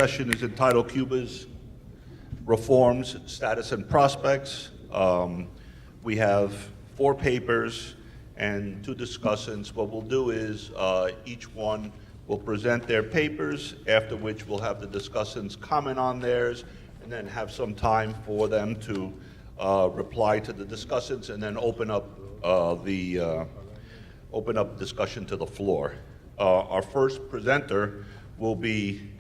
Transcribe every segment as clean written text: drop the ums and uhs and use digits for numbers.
session is entitled Cuba's Reforms, Status and Prospects. We have 4 papers and 2 discussants. What we'll do is each one will present their papers, after which we'll have the discussants comment on theirs, and then have some time for them to reply to the discussants, and then open up discussion to the floor. Our first presenter will be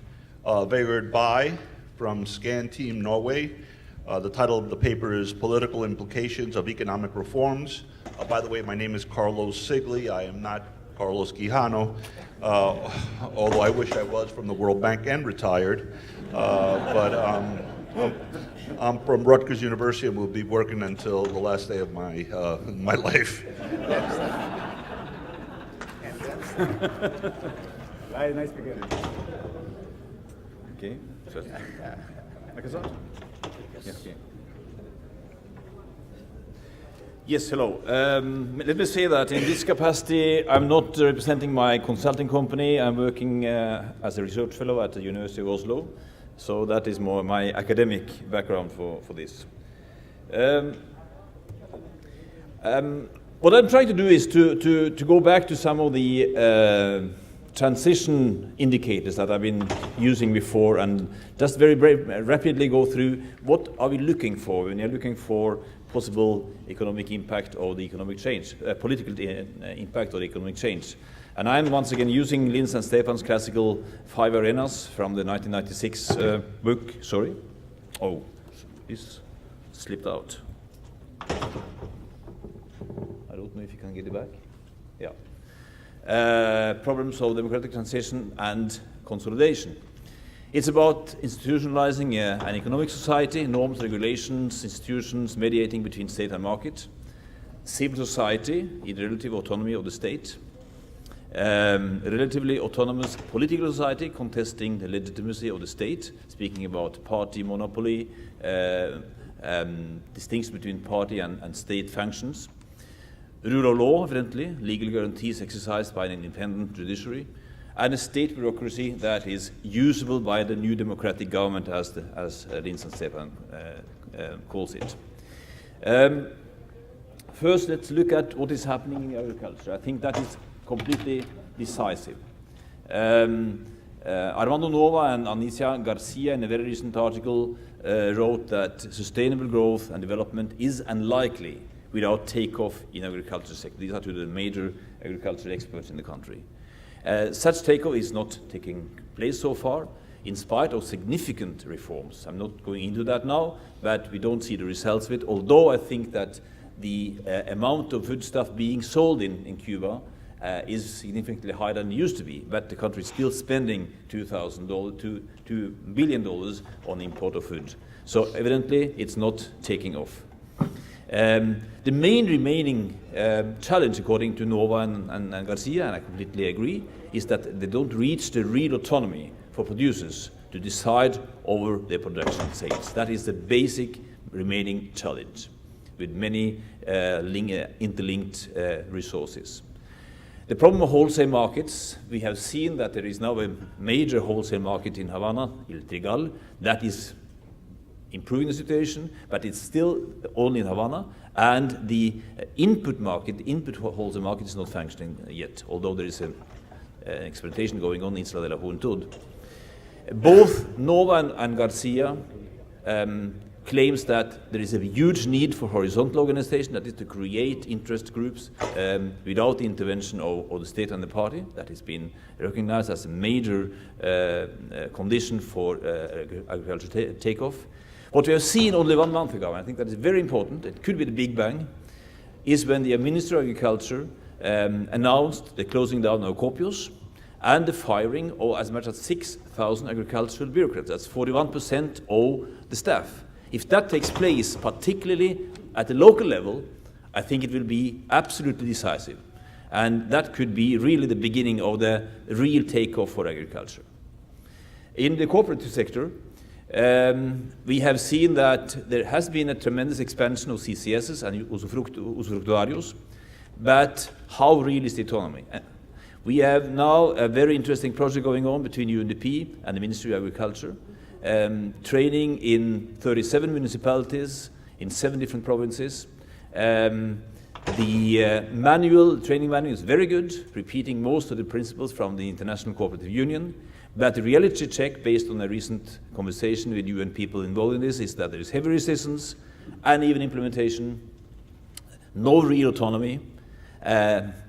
Vegard Bai from Scan Team Norway. The title of the paper is Political Implications of Economic Reforms. By the way, my name is Carlos Sigli. I am not Carlos Quijano, although I wish I was from the World Bank and retired. But I'm from Rutgers University and will be working until the last day of my life. Nice beginning. Okay. Yes, hello. Let me say that in this capacity, I'm not representing my consulting company. I'm working as a research fellow at the University of Oslo. So that is more my academic background for this. What I'm trying to do is to go back to some of the transition indicators that I've been using before, and just very rapidly go through what are we looking for when you're looking for possible economic impact of the economic change, political impact of the economic change. And I'm once again using Linz and Stefan's classical 5 arenas from the 1996 book. Sorry. Oh, this slipped out. I don't know if you can get it back. Yeah. Problems of democratic transition and consolidation. It's about institutionalizing an economic society, norms, regulations, institutions mediating between state and market, civil society in relative autonomy of the state, relatively autonomous political society contesting the legitimacy of the state, speaking about party monopoly, distinction between party and state functions, rule of law, evidently, legal guarantees exercised by an independent judiciary, and a state bureaucracy that is usable by the new democratic government, as Linz and Stefan calls it. First, let's look at what is happening in agriculture. I think that is completely decisive. Armando Nova and Anicia Garcia, in a very recent article, wrote that sustainable growth and development is unlikely without takeoff in agriculture sector. These are 2 of the major agricultural experts in the country. Such takeoff is not taking place so far, in spite of significant reforms. I'm not going into that now, but we don't see the results of it, although I think that the amount of foodstuff being sold in Cuba is significantly higher than it used to be, but the country is still spending $2 billion on import of food. So evidently, it's not taking off. The main remaining challenge, according to Nova and Garcia, and I completely agree, is that they don't reach the real autonomy for producers to decide over their production and sales. That is the basic remaining challenge, with many interlinked resources. The problem of wholesale markets, we have seen that there is now a major wholesale market in Havana, El Trigal, that is improving the situation, but it's still only in Havana, and the input market, the input wholesale market is not functioning yet, although there is an experimentation going on in Isla de la Juventud. Both Nova and Garcia claims that there is a huge need for horizontal organization, that is to create interest groups without the intervention of the state and the party. That has been recognized as a major condition for agricultural takeoff. What we have seen only 1 month ago, and I think that is very important, it could be the Big Bang, is when the Minister of Agriculture announced the closing down of Copios and the firing of as much as 6,000 agricultural bureaucrats. That's 41% of the staff. If that takes place, particularly at the local level, I think it will be absolutely decisive. And that could be really the beginning of the real takeoff for agriculture. In the cooperative sector, we have seen that there has been a tremendous expansion of CCSs and usufructuarios, but how real is the autonomy? We have now a very interesting project going on between UNDP and the Ministry of Agriculture, training in 37 municipalities in 7 different provinces. The training manual is very good, repeating most of the principles from the International Cooperative Union, but the reality check based on a recent conversation with UN people involved in this is that there is heavy resistance, uneven implementation, no real autonomy,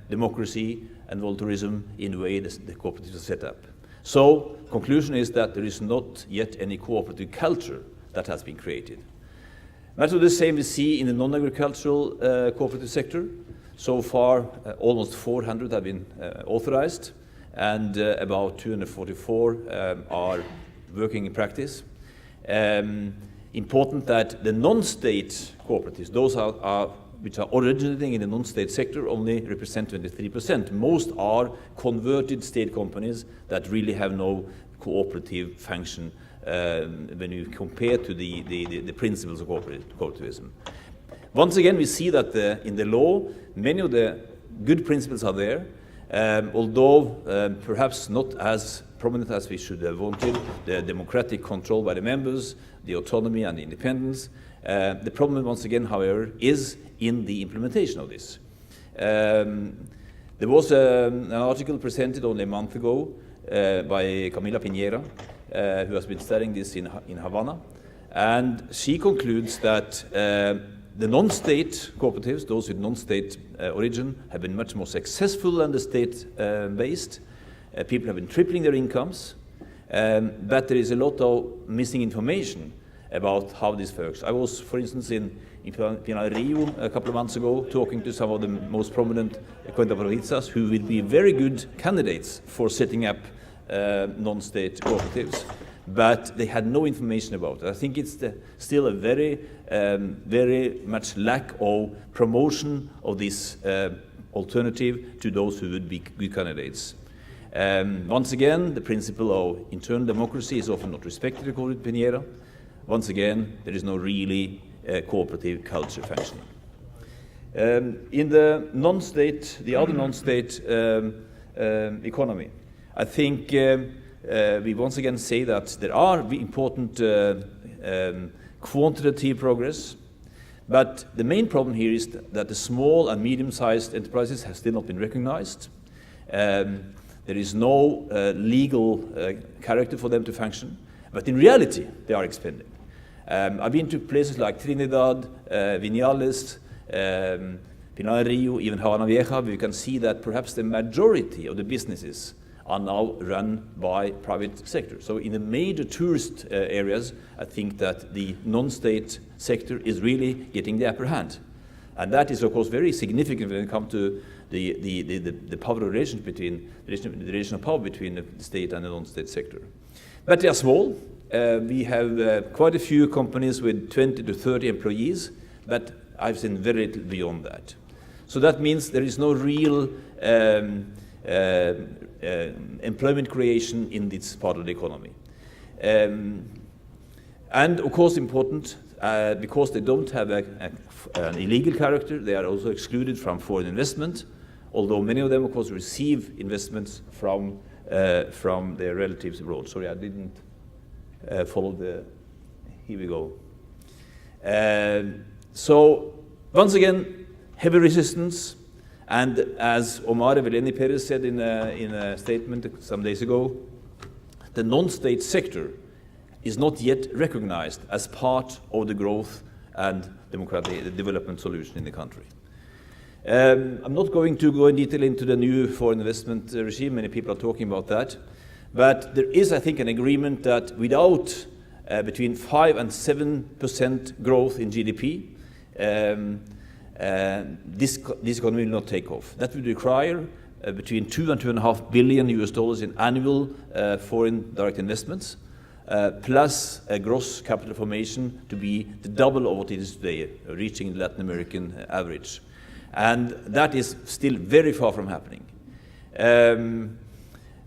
democracy, and voluntarism in the way the cooperatives are set up. So, conclusion is that there is not yet any cooperative culture that has been created. Much of the same we see in the non-agricultural cooperative sector. So far, almost 400 have been authorized, and about 244 are working in practice. Important that the non-state cooperatives, those which are originating in the non-state sector, only represent 23%. Most are converted state companies that really have no cooperative function when you compare to the principles of cooperativism. Once again, we see that in the law, many of the good principles are there, although perhaps not as prominent as we should have wanted. The democratic control by the members, the autonomy and the independence. The problem, once again, however, is in the implementation of this. There was an article presented only a month ago by Camila Piñera, who has been studying this in Havana, and she concludes that the non-state cooperatives, those with non-state origin, have been much more successful than the state-based. People have been tripling their incomes, but there is a lot of missing information about how this works. I was, for instance, in Pinar Rio a couple of months ago, talking to some of the most prominent cuentaprovistas who will be very good candidates for setting up non-state cooperatives, but they had no information about it. I think it's still a very much lack of promotion of this alternative to those who would be good candidates. Once again, the principle of internal democracy is often not respected, according to Piñera. Once again, there is no really cooperative culture functioning. In the non-state, the other non-state economy, I think we once again say that there are important quantitative progress, but the main problem here is that the small and medium-sized enterprises have still not been recognized. There is no legal character for them to function, but in reality, they are expanding. I've been to places like Trinidad, Vinales, Pinar Rio, even Havana Vieja, where you can see that perhaps the majority of the businesses are now run by private sector. So in the major tourist areas, I think that the non-state sector is really getting the upper hand. And that is, of course, very significant when it comes to the power relation between the relation of power between the state and the non-state sector. But they are small. We have quite a few companies with 20 to 30 employees, but I've seen very little beyond that. So that means there is no real employment creation in this part of the economy. And of course important, because they don't have an illegal character, they are also excluded from foreign investment, although many of them, of course, receive investments from their relatives abroad. Sorry, I didn't follow here we go. So, once again, heavy resistance, and as Omar Eveleni Perez said in a statement some days ago, the non-state sector is not yet recognized as part of the growth and democratic development solution in the country. I'm not going to go in detail into the new foreign investment regime. Many people are talking about that. But there is, I think, an agreement that without between 5 and 7% growth in GDP, this economy will not take off. That would require between $2 and $2.5 billion in annual foreign direct investments, plus a gross capital formation to be the double of what it is today, reaching the Latin American average. And that is still very far from happening.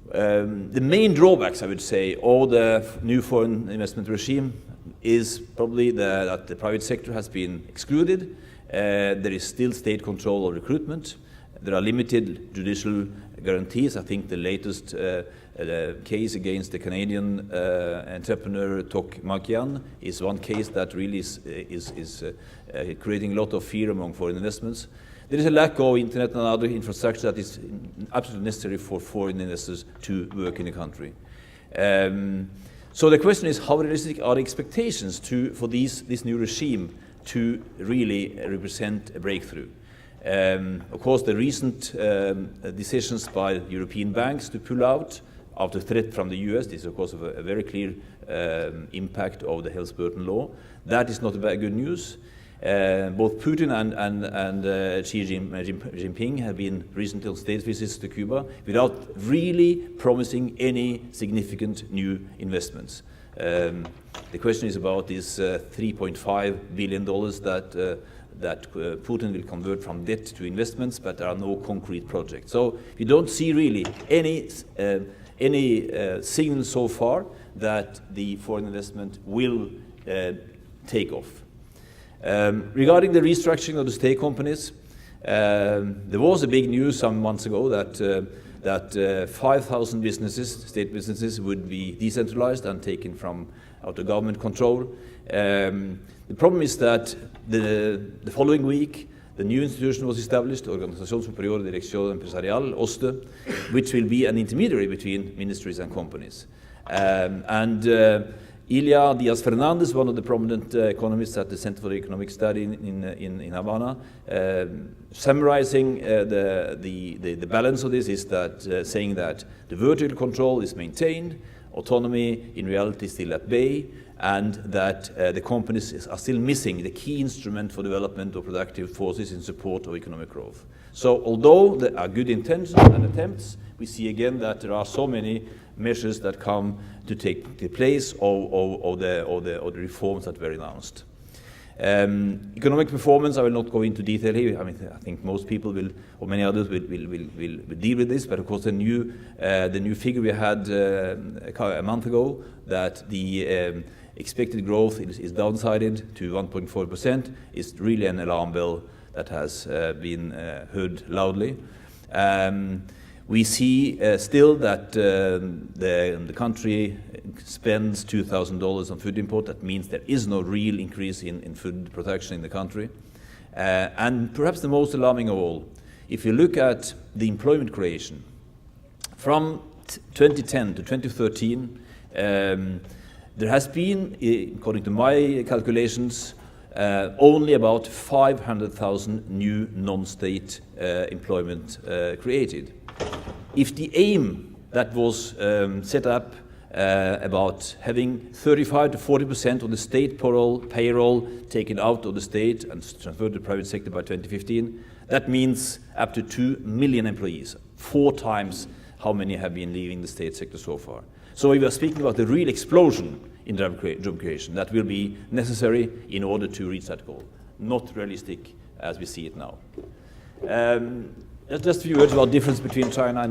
The main drawbacks, I would say, of the new foreign investment regime is probably that the private sector has been excluded. There is still state control of recruitment. There are limited judicial guarantees. I think the latest case against the Canadian entrepreneur Tok Makian is one case that really is creating a lot of fear among foreign investments. There is a lack of internet and other infrastructure that is absolutely necessary for foreign investors to work in the country. So the question is, how realistic are the expectations for this new regime to really represent a breakthrough? Of course, the recent decisions by European banks to pull out after threat from the US, this is of course a very clear impact of the Helms-Burton law. That is not very good news. Both Putin and Xi Jinping have been recently on state visits to Cuba without really promising any significant new investments. The question is about this $3.5 billion that Putin will convert from debt to investments, but there are no concrete projects. So we don't see really any signal so far that the foreign investment will take off. Regarding the restructuring of the state companies, there was a big news some months ago that 5,000 businesses, state businesses, would be decentralized and taken from out of government control. The problem is that the following week, the new institution was established, Organización Superior de Dirección Empresarial, OSDE, which will be an intermediary between ministries and companies. Ilia Diaz-Fernandez, one of the prominent economists at the Center for Economic Study in Havana, summarizing the balance of this is that saying that the vertical control is maintained, autonomy in reality is still at bay, and that the companies are still missing the key instrument for development of productive forces in support of economic growth. So although there are good intentions and attempts, we see again that there are so many measures that come to take the place of the reforms that were announced. Economic performance, I will not go into detail here. I mean, I think most people will, or many others will deal with this. But of course, the new figure we had a month ago, that the expected growth is downsided to 1.4%, is really an alarm bell that has been heard loudly. We see still that the country spends $2,000 on food import. That means there is no real increase in food production in the country. And perhaps the most alarming of all, if you look at the employment creation, from 2010 to 2013, there has been, according to my calculations, only about 500,000 new non-state employment created. If the aim that was set up about having 35 to 40% of the state payroll taken out of the state and transferred to the private sector by 2015, that means up to 2 million employees, 4 times how many have been leaving the state sector so far. So we are speaking about the real explosion in job creation that will be necessary in order to reach that goal. Not realistic as we see it now. Just a few words about difference between China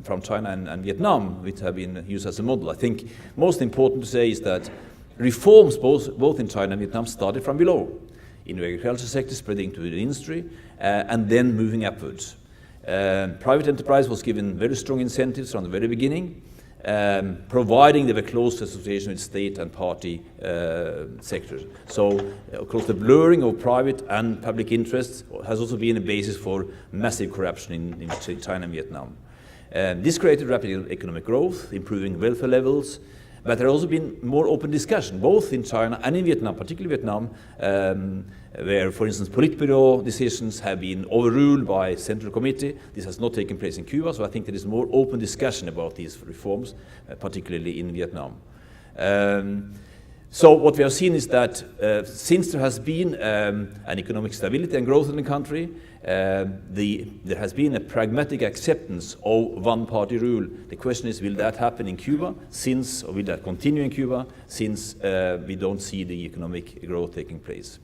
from China and Vietnam, which have been used as a model. I think most important to say is that reforms both in China and Vietnam started from below, in the agriculture sector, spreading to the industry, and then moving upwards. Private enterprise was given very strong incentives from the very beginning, providing they were close association with state and party sectors. So, of course, the blurring of private and public interests has also been a basis for massive corruption in China and Vietnam. This created rapid economic growth, improving welfare levels, but there has also been more open discussion, both in China and in Vietnam, particularly Vietnam, where, for instance, Politburo decisions have been overruled by Central Committee. This has not taken place in Cuba, so I think there is more open discussion about these reforms, particularly in Vietnam. So what we have seen is that since there has been an economic stability and growth in the country, there has been a pragmatic acceptance of one-party rule. The question is, will that happen in Cuba, or will that continue in Cuba, since we don't see the economic growth taking place?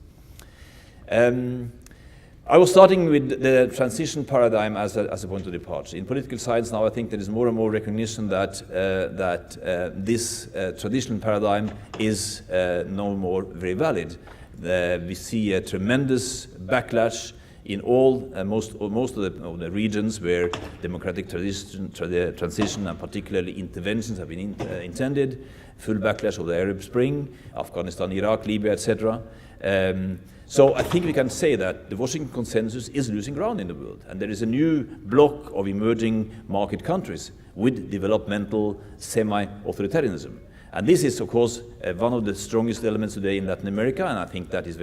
I was starting with the transition paradigm as a point of departure. In political science now, I think there is more and more recognition that this traditional paradigm is no more very valid. We see a tremendous backlash in all most of the regions where democratic transition and particularly interventions have been intended, full backlash of the Arab Spring, Afghanistan, Iraq, Libya, etc. So I think we can say that the Washington Consensus is losing ground in the world, and there is a new bloc of emerging market countries with developmental semi-authoritarianism. And this is, of course, one of the strongest elements today in Latin America, and I think that is a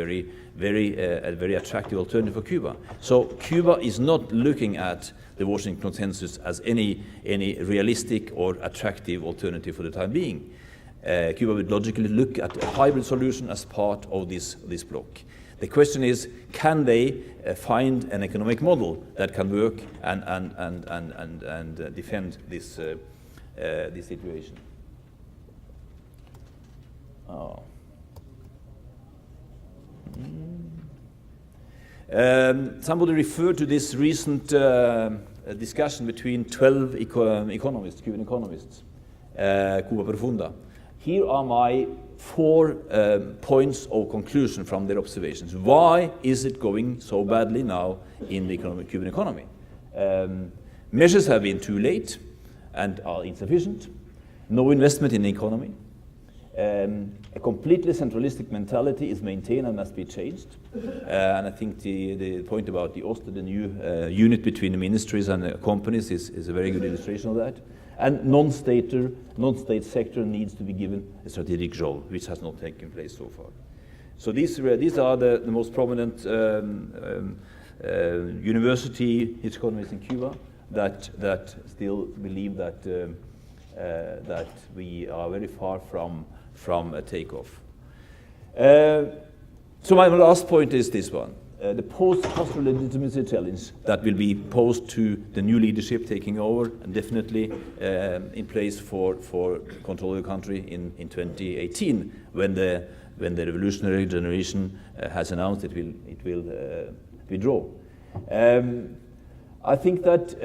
very attractive alternative for Cuba. So Cuba is not looking at the Washington Consensus as any realistic or attractive alternative for the time being. Cuba would logically look at a hybrid solution as part of this bloc. The question is, can they find an economic model that can work and defend this situation? Oh. Somebody referred to this recent discussion between 12 economists, Cuban economists, Cuba Profunda. Here are my 4 points of conclusion from their observations. Why is it going so badly now in the Cuban economy? Measures have been too late and are insufficient. No investment in the economy. A completely centralistic mentality is maintained and must be changed. And I think the point about the OSTE, the new unit between the ministries and the companies, is a very good illustration of that. And non-state sector needs to be given a strategic role, which has not taken place so far. So these are the most prominent university economists in Cuba that still believe that we are very far from a takeoff. So my last point is this one. The post-Castro legitimacy challenge that will be posed to the new leadership taking over and definitely in place for control of the country in 2018 when the revolutionary generation has announced it will withdraw. I think that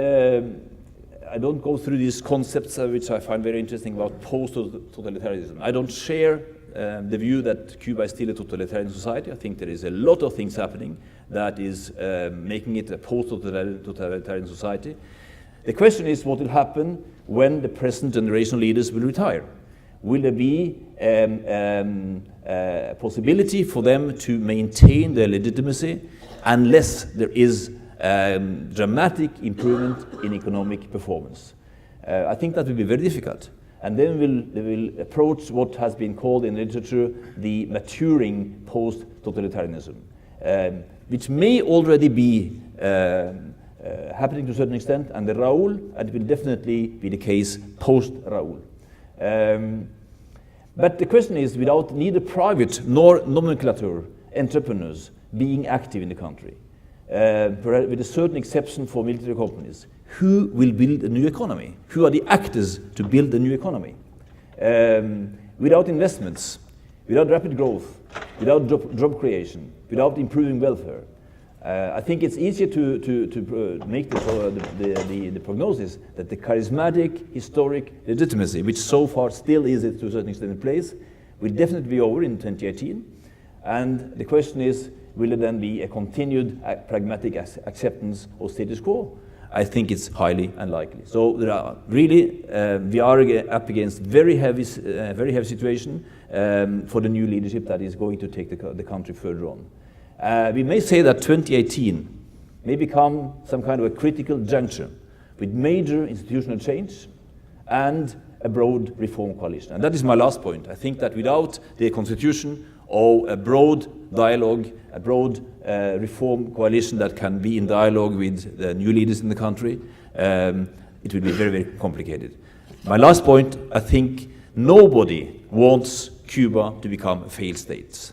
I don't go through these concepts which I find very interesting about post-totalitarianism. I don't share the view that Cuba is still a totalitarian society. I think there is a lot of things happening that is making it a post-totalitarian society. The question is what will happen when the present generation leaders will retire. Will there be a possibility for them to maintain their legitimacy unless there is dramatic improvement in economic performance? I think that will be very difficult. And then they will approach what has been called in literature the maturing post-totalitarianism, which may already be happening to a certain extent, and the Raúl, and it will definitely be the case post-Raúl. But the question is, without neither private nor nomenclature entrepreneurs being active in the country, with a certain exception for military companies, who will build a new economy? Who are the actors to build a new economy? Without investments, without rapid growth, without job creation, without improving welfare, I think it's easier to make the prognosis that the charismatic, historic legitimacy, which so far still is to a certain extent in place, will definitely be over in 2018. And the question is, will there then be a continued pragmatic acceptance of status quo? I think it's highly unlikely. So there are really, we are up against very heavy situation for the new leadership that is going to take the country further on. We may say that 2018 may become some kind of a critical juncture with major institutional change and a broad reform coalition. And that is my last point. I think that without the constitution or a broad dialogue, a broad reform coalition that can be in dialogue with the new leaders in the country, it will be very, very complicated. My last point, I think nobody wants Cuba to become a failed state,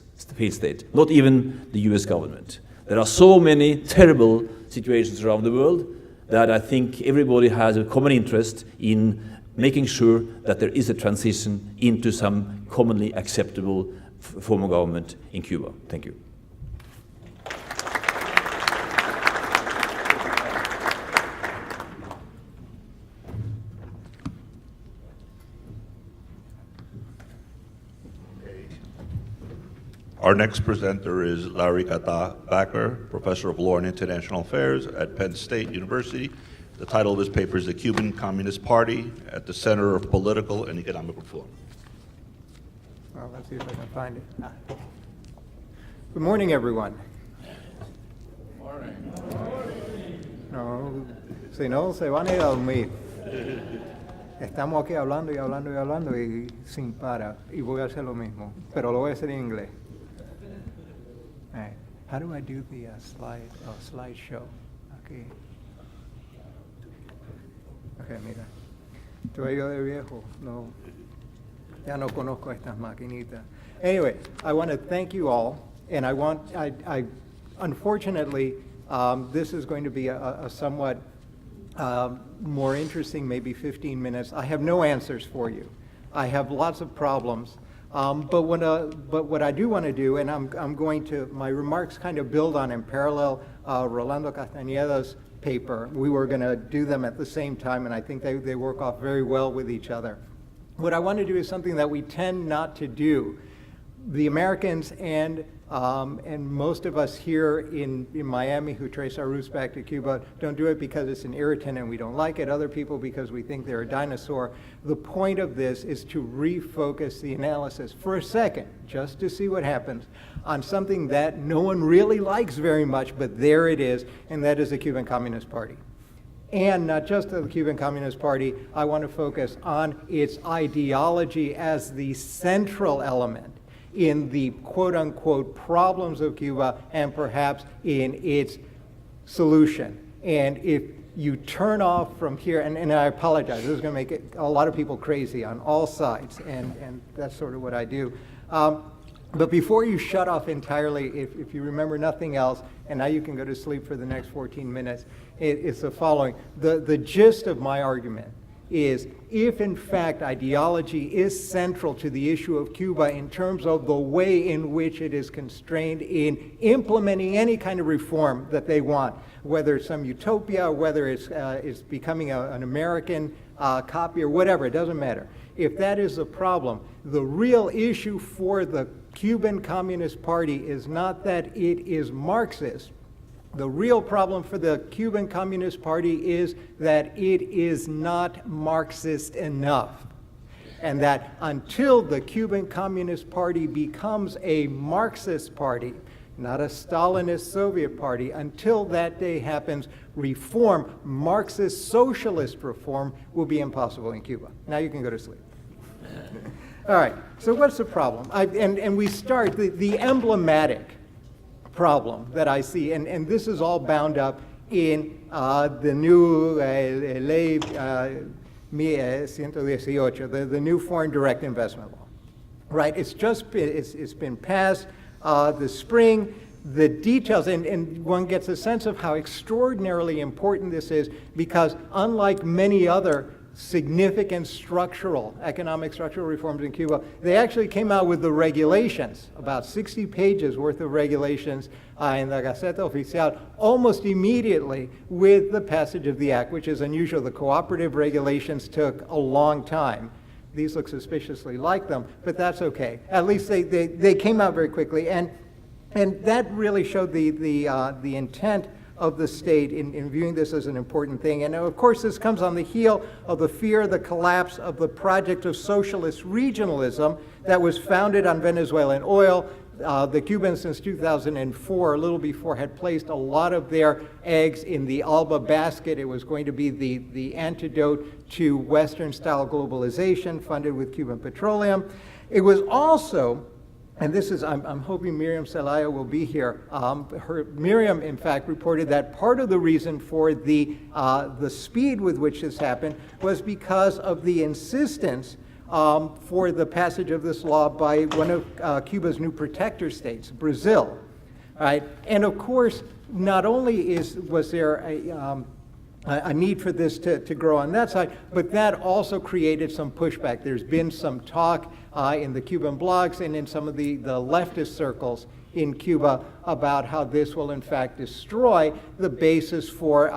not even the US government. There are so many terrible situations around the world that I think everybody has a common interest in making sure that there is a transition into some commonly acceptable form of government in Cuba. Thank you. Our Our next presenter is Larry Backer, Professor of Law and International Affairs at Penn State University. The title of his paper is The Cuban Communist Party at the Center of Political and Economic Reform. Well, let's see if I can find it. Good morning, everyone. No, si no, se van a ir a dormir. Estamos aquí hablando y hablando y hablando y sin para. Y voy a hacer lo mismo, pero lo voy a hacer en inglés. All right. How do I do the slideshow? Okay. Okay, mira. Estoy yo de viejo. No, ya no conozco estas maquinitas. Anyway, I want to thank you all, and I unfortunately, this is going to be a somewhat more interesting, maybe 15 minutes. I have no answers for you. I have lots of problems. But what I do want to do, and I'm going to, my remarks kind of build on in parallel Rolando Castañeda's paper. We were going to do them at the same time, and I think they work off very well with each other. What I want to do is something that we tend not to do. The Americans and most of us here in Miami who trace our roots back to Cuba don't do it because it's an irritant and we don't like it. Other people because we think they're a dinosaur. The point of this is to refocus the analysis for a second, just to see what happens, on something that no one really likes very much, but there it is, and that is the Cuban Communist Party. And not just the Cuban Communist Party, I want to focus on its ideology as the central element in the quote-unquote problems of Cuba and perhaps in its solution. And if you turn off from here, and I apologize, this is going to make a lot of people crazy on all sides, and that's sort of what I do. But before you shut off entirely, if you remember nothing else, and now you can go to sleep for the next 14 minutes, it's the following. The gist of my argument is, if in fact ideology is central to the issue of Cuba in terms of the way in which it is constrained in implementing any kind of reform that they want, whether it's some utopia or whether it's becoming an American copy or whatever, it doesn't matter. If that is the problem, the real issue for the Cuban Communist Party is not that it is Marxist. The real problem for the Cuban Communist Party is that it is not Marxist enough. And that until the Cuban Communist Party becomes a Marxist party, not a Stalinist Soviet party, until that day happens, reform, Marxist socialist reform, will be impossible in Cuba. Now you can go to sleep. All right, so what's the problem? And we start, the emblematic problem that I see, and this is all bound up in the new Ley 118, the new foreign direct investment law, right? It's been passed this spring. The details, and one gets a sense of how extraordinarily important this is, because unlike many other significant economic structural reforms in Cuba, they actually came out with the regulations, about 60 pages worth of regulations in the Gaceta Oficial, almost immediately with the passage of the act, which is unusual. The cooperative regulations took a long time. These look suspiciously like them, but that's okay. At least they came out very quickly, and that really showed the intent of the state in viewing this as an important thing. And of course, this comes on the heel of the fear of the collapse of the project of socialist regionalism that was founded on Venezuelan oil. The Cubans since 2004, a little before, had placed a lot of their eggs in the ALBA basket. It was going to be the antidote to Western-style globalization funded with Cuban petroleum. It was also, and this is, I'm hoping Miriam Celaya will be here. Miriam, in fact, reported that part of the reason for the speed with which this happened was because of the insistence for the passage of this law by one of Cuba's new protector states, Brazil. Right? And of course, not only was there a need for this to grow on that side, but that also created some pushback. There's been some talk in the Cuban blogs and in some of the leftist circles in Cuba about how this will in fact destroy the basis for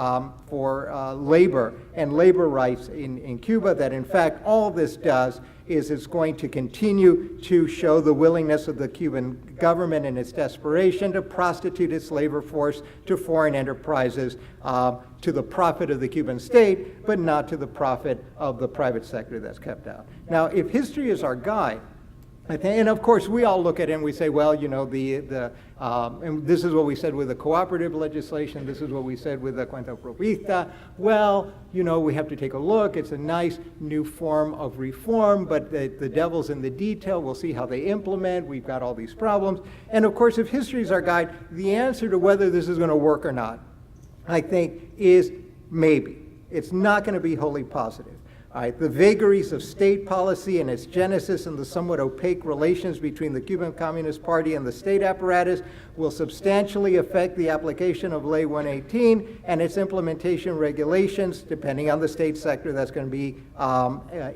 labor and labor rights in Cuba, that in fact all this does is it's going to continue to show the willingness of the Cuban government and its desperation to prostitute its labor force to foreign enterprises to the profit of the Cuban state, but not to the profit of the private sector that's kept out. Now, if history is our guide, I think, and of course, we all look at it and we say, well, you know, and this is what we said with the cooperative legislation, this is what we said with the cuenta propista. Well, you know, we have to take a look. It's a nice new form of reform, but the devil's in the detail. We'll see how they implement. We've got all these problems. And of course, if history is our guide, the answer to whether this is going to work or not, I think, is maybe. It's not going to be wholly positive. All right, the vagaries of state policy and its genesis and the somewhat opaque relations between the Cuban Communist Party and the state apparatus will substantially affect the application of Ley 118 and its implementation regulations, depending on the state sector that's going to be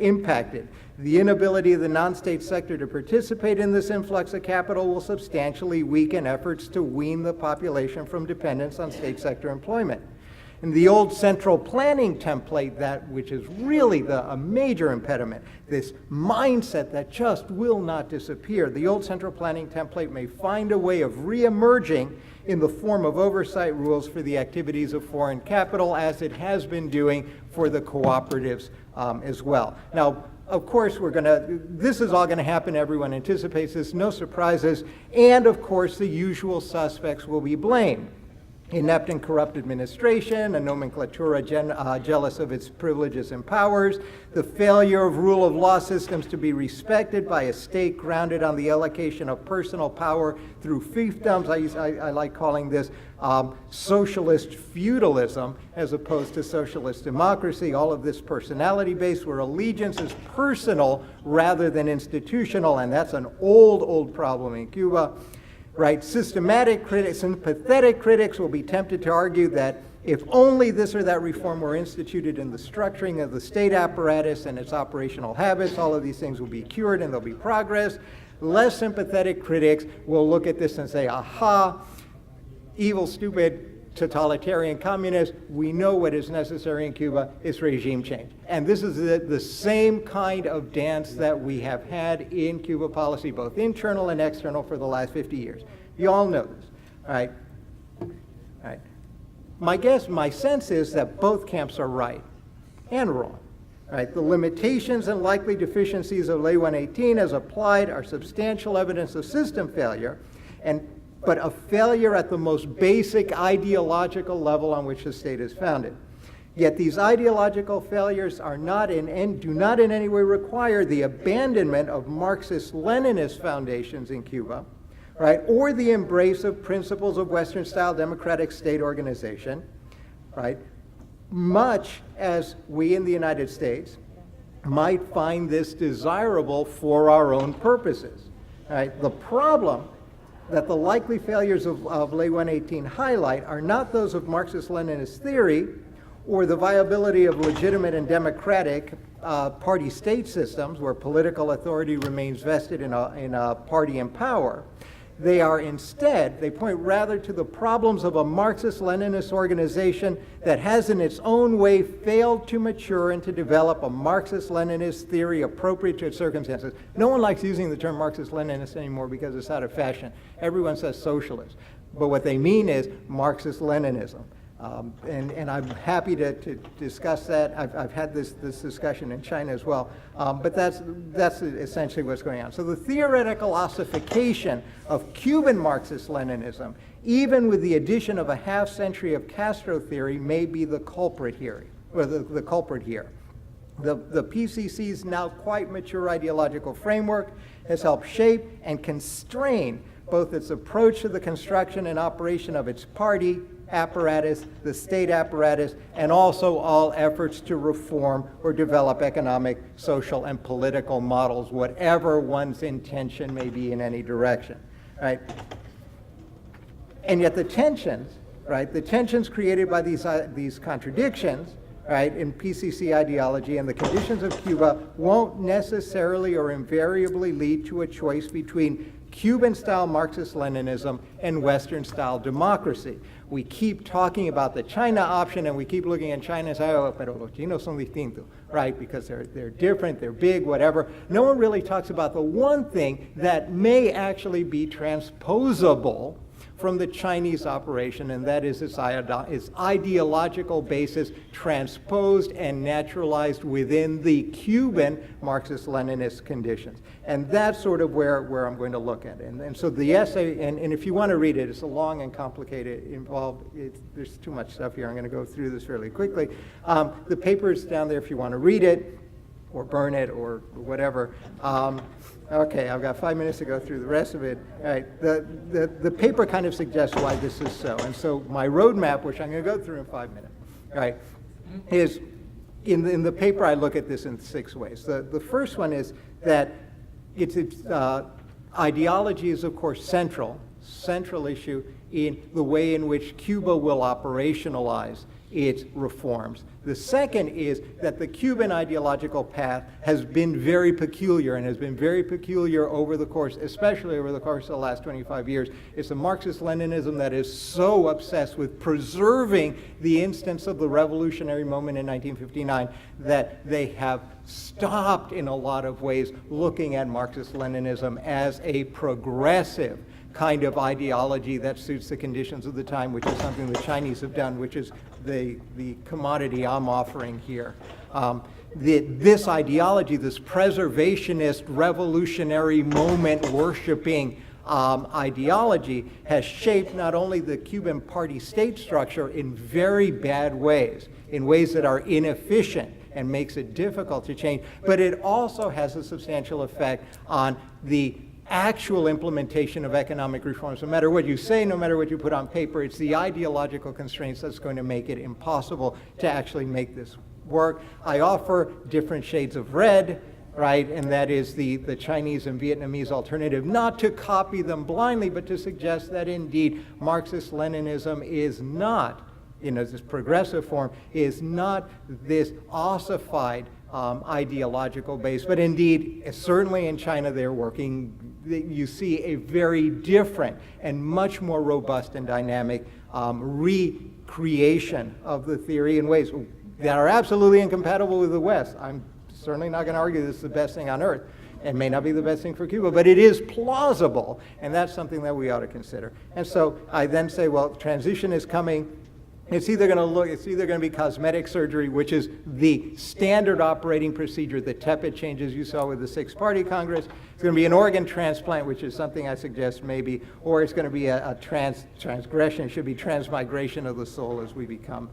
impacted. The inability of the non-state sector to participate in this influx of capital will substantially weaken efforts to wean the population from dependence on state sector employment. And the old central planning template, which is really a major impediment, this mindset that just will not disappear. The old central planning template may find a way of re-emerging in the form of oversight rules for the activities of foreign capital, as it has been doing for the cooperatives as well. Now, of course, this is all going to happen. Everyone anticipates this, no surprises. And of course, the usual suspects will be blamed. Inept and corrupt administration, a nomenclatura jealous of its privileges and powers, the failure of rule of law systems to be respected by a state grounded on the allocation of personal power through fiefdoms. I like calling this socialist feudalism as opposed to socialist democracy. All of this personality-based, where allegiance is personal rather than institutional, and that's an old problem in Cuba. Right, systematic critics and pathetic critics will be tempted to argue that if only this or that reform were instituted in the structuring of the state apparatus and its operational habits, all of these things will be cured and there'll be progress. Less sympathetic critics will look at this and say, aha, evil, stupid, totalitarian communists, we know what is necessary in Cuba is regime change. And this is the same kind of dance that we have had in Cuba policy, both internal and external, for the last 50 years. You all know this, all right? All right. My sense is that both camps are right and wrong. Right? The limitations and likely deficiencies of Ley 118 as applied are substantial evidence of system failure, but a failure at the most basic ideological level on which the state is founded. Yet these ideological failures do not in any way require the abandonment of Marxist-Leninist foundations in Cuba, right, or the embrace of principles of Western-style democratic state organization, right, much as we in the United States might find this desirable for our own purposes. Right? The problem that the likely failures of Ley 118 highlight are not those of Marxist-Leninist theory or the viability of legitimate and democratic party-state systems where political authority remains vested in a party in power. They point rather to the problems of a Marxist-Leninist organization that has in its own way failed to mature and to develop a Marxist-Leninist theory appropriate to its circumstances. No one likes using the term Marxist-Leninist anymore because it's out of fashion. Everyone says socialist. But what they mean is Marxist-Leninism. And I'm happy to discuss that. I've had this discussion in China as well. But that's essentially what's going on. So the theoretical ossification of Cuban Marxist-Leninism, even with the addition of a half century of Castro theory, may be the culprit here, or the culprit here. The PCC's now quite mature ideological framework has helped shape and constrain both its approach to the construction and operation of its party apparatus, the state apparatus, and also all efforts to reform or develop economic, social, and political models, whatever one's intention may be in any direction, right? And yet the tensions created by these contradictions, right, in PCC ideology and the conditions of Cuba won't necessarily or invariably lead to a choice between Cuban-style Marxist-Leninism and Western-style democracy. We keep talking about the China option, and we keep looking at China and say, oh, pero los chinos son distintos, right? Because they're different, they're big, whatever. No one really talks about the one thing that may actually be transposable from the Chinese operation, and that is its ideological basis transposed and naturalized within the Cuban Marxist-Leninist conditions. And that's sort of where I'm going to look at it. And so the essay, and if you want to read it, it's a long and complicated, involved, there's too much stuff here. I'm going to go through this fairly quickly. The paper is down there if you want to read it, or burn it, or whatever. Okay, I've got 5 minutes to go through the rest of it. All right, the paper kind of suggests why this is so. And so my roadmap, which I'm going to go through in 5 minutes, all right, is in the paper I look at this in 6 ways. The first one is that its ideology is, of course, central issue in the way in which Cuba will operationalize its reforms. The second is that the Cuban ideological path has been very peculiar, and has been very peculiar over the course, especially over the course of the last 25 years. It's a Marxist-Leninism that is so obsessed with preserving the instance of the revolutionary moment in 1959 that they have stopped in a lot of ways looking at Marxist-Leninism as a progressive kind of ideology that suits the conditions of the time, which is something the Chinese have done, which is the commodity I'm offering here. This ideology, this preservationist, revolutionary moment worshiping ideology has shaped not only the Cuban party state structure in very bad ways, in ways that are inefficient and makes it difficult to change, but it also has a substantial effect on the actual implementation of economic reforms. No matter what you say, no matter what you put on paper, it's the ideological constraints that's going to make it impossible to actually make this work. I offer different shades of red, right, and that is the Chinese and Vietnamese alternative, not to copy them blindly, but to suggest that indeed Marxist-Leninism is not, in this progressive form, is not this ossified ideological base, but indeed, certainly in China, they're working, you see a very different and much more robust and dynamic recreation of the theory in ways that are absolutely incompatible with the West. I'm certainly not going to argue this is the best thing on earth. It may not be the best thing for Cuba, but it is plausible, and that's something that we ought to consider. And so I then say, well, transition is coming. It's either going to be cosmetic surgery, which is the standard operating procedure, the tepid changes you saw with the Six-Party Congress. It's going to be an organ transplant, which is something I suggest maybe, or it's going to be a transgression. It should be transmigration of the soul as we become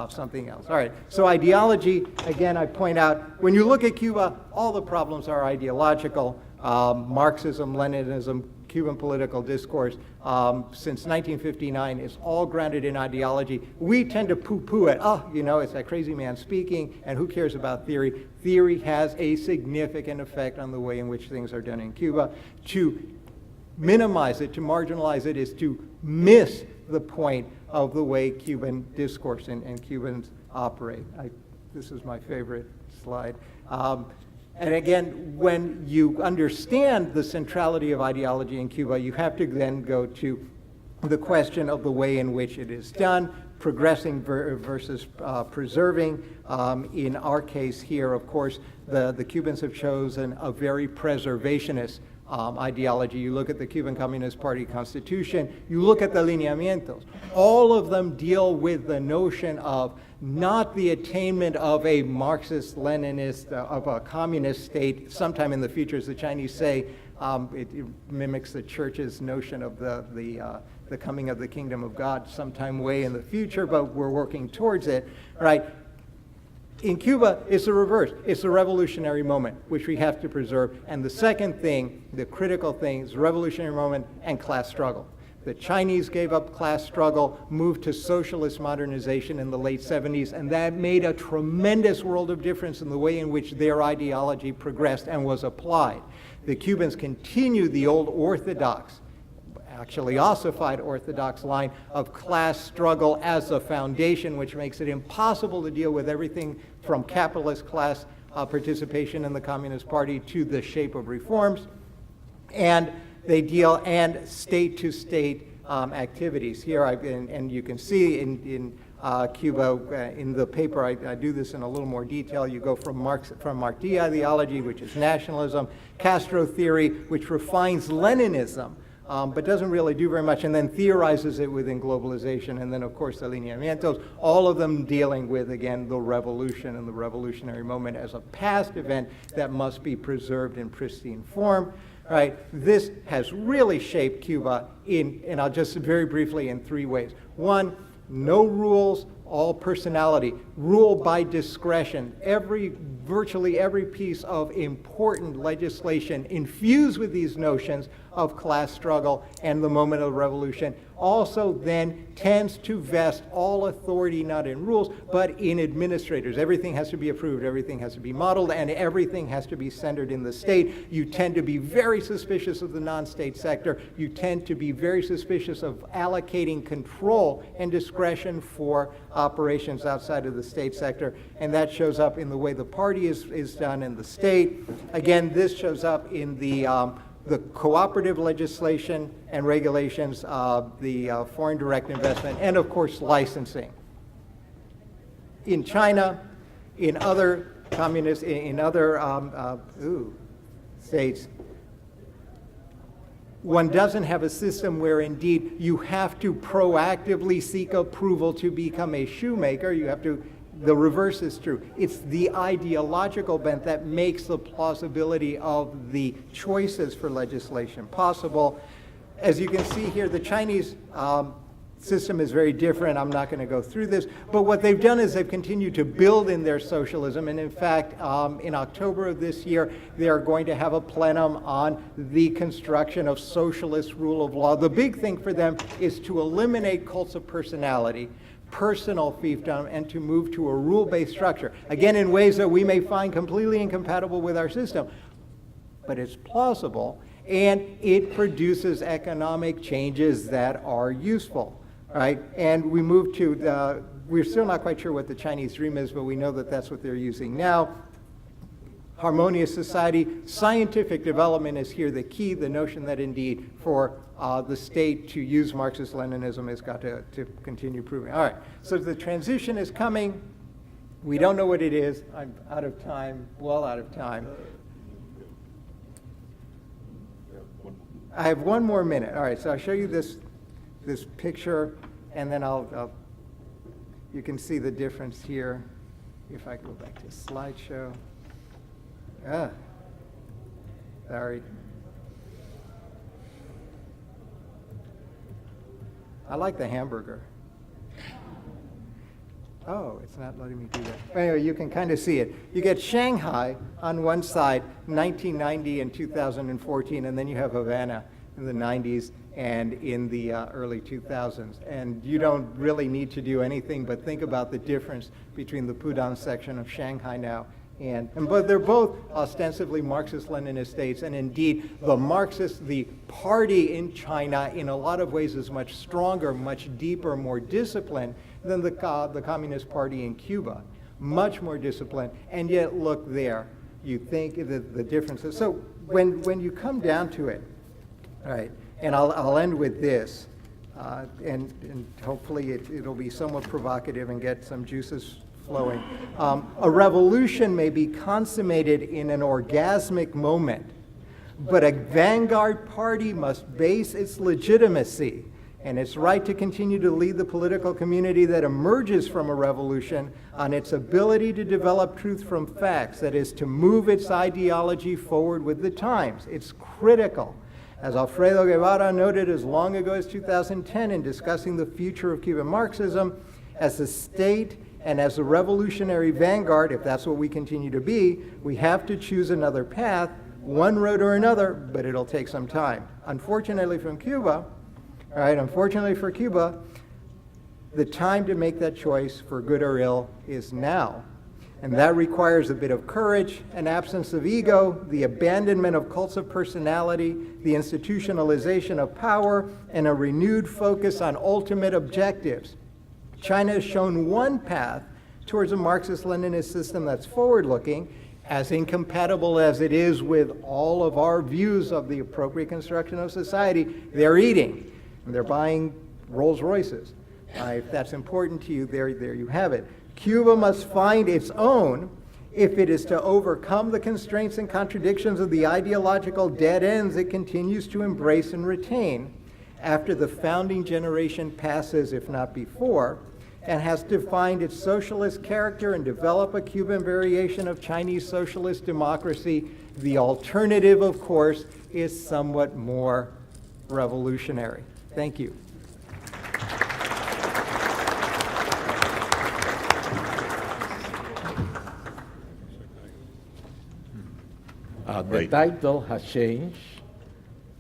something else. All right, so ideology, again, I point out, when you look at Cuba, all the problems are ideological. Marxism, Leninism, Cuban political discourse since 1959 is all grounded in ideology. We tend to poo-poo it. Oh, it's that crazy man speaking, and who cares about theory? Theory has a significant effect on the way in which things are done in Cuba. To minimize it, to marginalize it, is to miss the point of the way Cuban discourse and Cubans operate. This is my favorite slide. And again, when you understand the centrality of ideology in Cuba, you have to then go to the question of the way in which it is done, progressing versus preserving. In our case here, of course, the Cubans have chosen a very preservationist ideology. You look at the Cuban Communist Party constitution, you look at the lineamientos. All of them deal with the notion of not the attainment of a Marxist-Leninist, of a communist state sometime in the future, as the Chinese say. It mimics the church's notion of the coming of the kingdom of God sometime way in the future, but we're working towards it, right? In Cuba, it's the reverse. It's the revolutionary moment, which we have to preserve. And the second thing, the critical thing, is the revolutionary moment and class struggle. The Chinese gave up class struggle, moved to socialist modernization in the late 70s, and that made a tremendous world of difference in the way in which their ideology progressed and was applied. The Cubans continued the old orthodox, actually ossified orthodox line of class struggle as a foundation, which makes it impossible to deal with everything from capitalist class participation in the Communist Party to the shape of reforms. And They deal and state-to-state activities. Here, and you can see in Cuba, in the paper, I do this in a little more detail. You go from Marxist ideology, which is nationalism, Castro theory, which refines Leninism, but doesn't really do very much, and then theorizes it within globalization, and then, of course, the lineamientos, all of them dealing with, again, the revolution and the revolutionary moment as a past event that must be preserved in pristine form. Right? This has really shaped Cuba and I'll just very briefly in three ways. One, no rules, all personality, rule by discretion. Virtually every piece of important legislation infused with these notions of class struggle and the moment of revolution also then tends to vest all authority not in rules but in administrators. Everything has to be approved, everything has to be modeled, and everything has to be centered in the state. You tend to be very suspicious of the non-state sector. You tend to be very suspicious of allocating control and discretion for operations outside of the state sector, and that shows up in the way the party is done in the state. Again, this shows up in the cooperative legislation and regulations, the foreign direct investment, and of course licensing. In China, in other communist, in other states, one doesn't have a system where indeed you have to proactively seek approval to become a shoemaker. You have to. The reverse is true. It's the ideological bent that makes the plausibility of the choices for legislation possible. As you can see here, the Chinese system is very different. I'm not going to go through this, but what they've done is they've continued to build in their socialism, and in fact, in October of this year, they are going to have a plenum on the construction of socialist rule of law. The big thing for them is to eliminate cults of personality, personal fiefdom, and to move to a rule-based structure. Again, in ways that we may find completely incompatible with our system, but it's plausible, and it produces economic changes that are useful, right? And we move to we're still not quite sure what the Chinese dream is, but we know that that's what they're using now. Harmonious society, scientific development is here the key, the notion that indeed for the state to use Marxist-Leninism has got to continue proving. All right, so the transition is coming. We don't know what it is. I'm out of time, well out of time. I have one more minute. All right, so I'll show you this picture, and then you can see the difference here. If I go back to slideshow. Sorry. I like the hamburger. Oh, it's not letting me do that. Anyway, you can kind of see it. You get Shanghai on one side, 1990 and 2014, and then you have Havana in the 90s and in the early 2000s. And you don't really need to do anything but think about the difference between the Pudong section of Shanghai now but they're both ostensibly Marxist-Leninist states, and indeed the party in China in a lot of ways is much stronger, much deeper, more disciplined than the Communist Party in Cuba. Much more disciplined, and yet look there, you think the differences. So when you come down to it, all right, and I'll end with this, and hopefully it'll be somewhat provocative and get some juices flowing. A revolution may be consummated in an orgasmic moment, but a vanguard party must base its legitimacy and its right to continue to lead the political community that emerges from a revolution on its ability to develop truth from facts, that is, to move its ideology forward with the times. It's critical. As Alfredo Guevara noted as long ago as 2010 in discussing the future of Cuban Marxism, as the state and as a revolutionary vanguard, if that's what we continue to be, we have to choose another path, one road or another, but it'll take some time. Unfortunately for Cuba, the time to make that choice, for good or ill, is now. And that requires a bit of courage, an absence of ego, the abandonment of cults of personality, the institutionalization of power, and a renewed focus on ultimate objectives. China has shown one path towards a Marxist-Leninist system that's forward-looking, as incompatible as it is with all of our views of the appropriate construction of society, they're eating. And they're buying Rolls Royces. If that's important to you, there you have it. Cuba must find its own if it is to overcome the constraints and contradictions of the ideological dead ends it continues to embrace and retain after the founding generation passes, if not before, and has to find its socialist character and develop a Cuban variation of Chinese socialist democracy. The alternative, of course, is somewhat more revolutionary. Thank you. The title has changed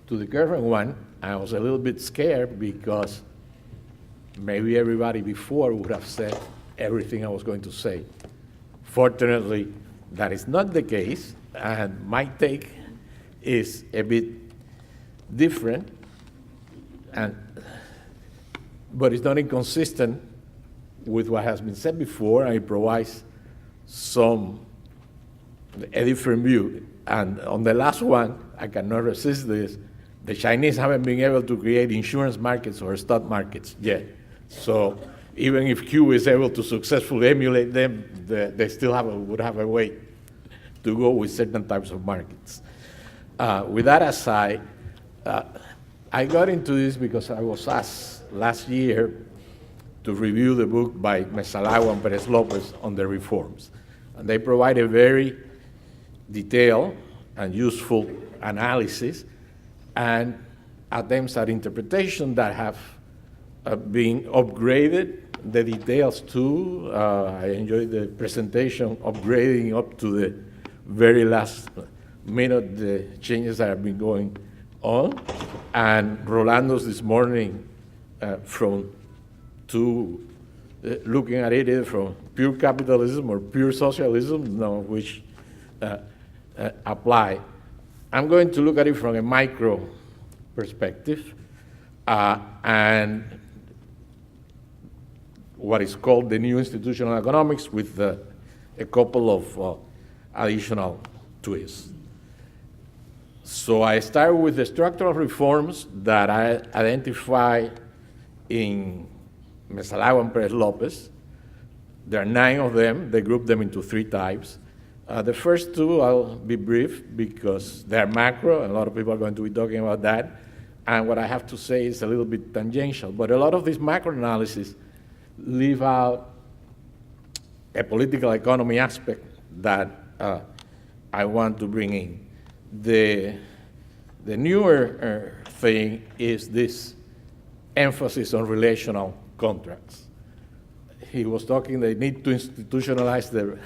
to the current one. I was a little bit scared because maybe everybody before would have said everything I was going to say. Fortunately, that is not the case, and my take is a bit different, but it's not inconsistent with what has been said before, and it provides a different view. And on the last one, I cannot resist this. The Chinese haven't been able to create insurance markets or stock markets yet. So even if Cuba is able to successfully emulate them, they still would have a way to go with certain types of markets. With that aside, I got into this because I was asked last year to review the book by Mesalagua and Perez Lopez on the reforms. And they provide a very detailed and useful analysis and attempts at interpretation that have been upgraded. The details too, I enjoyed the presentation, upgrading up to the very last minute the changes that have been going on. And Rolando's this morning looking at it either from pure capitalism or pure socialism, which apply. I'm going to look at it from a micro perspective and what is called the new institutional economics with a couple of additional twists. So I start with the structural reforms that I identify in Mesalagua and Perez Lopez. There are 9 of them. They group them into 3 types. The first 2, I'll be brief because they're macro, and a lot of people are going to be talking about that. And what I have to say is a little bit tangential, but a lot of this macro analysis leave out a political economy aspect that I want to bring in. The newer thing is this emphasis on relational contracts. He was talking, they need to institutionalize the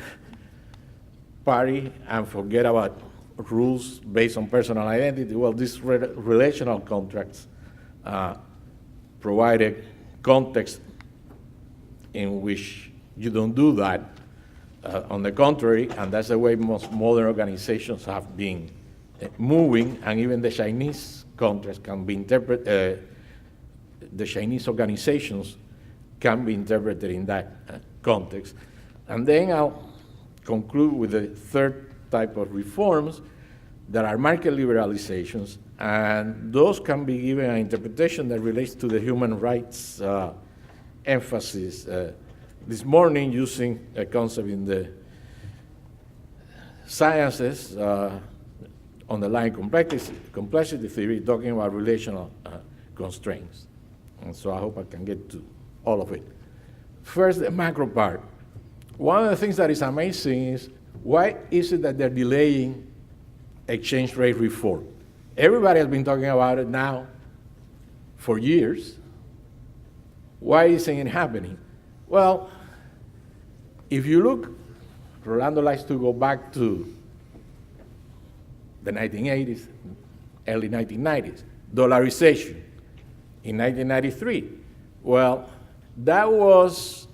party and forget about rules based on personal identity. Well, these relational contracts provide a context in which you don't do that. On the contrary, and that's the way most modern organizations have been moving, and even the Chinese contracts can be interpreted, the Chinese organizations can be interpreted in that context. And then I'll conclude with the third type of reforms that are market liberalizations, and those can be given an interpretation that relates to the human rights emphasis. This morning, using a concept in the sciences on the line complexity theory, talking about relational constraints. And so I hope I can get to all of it. First, the macro part. One of the things that is amazing is why is it that they're delaying exchange rate reform? Everybody has been talking about it now for years. Why isn't it happening? Well, if you look, Rolando likes to go back to the 1980s, early 1990s, dollarization in 1993. Well, that was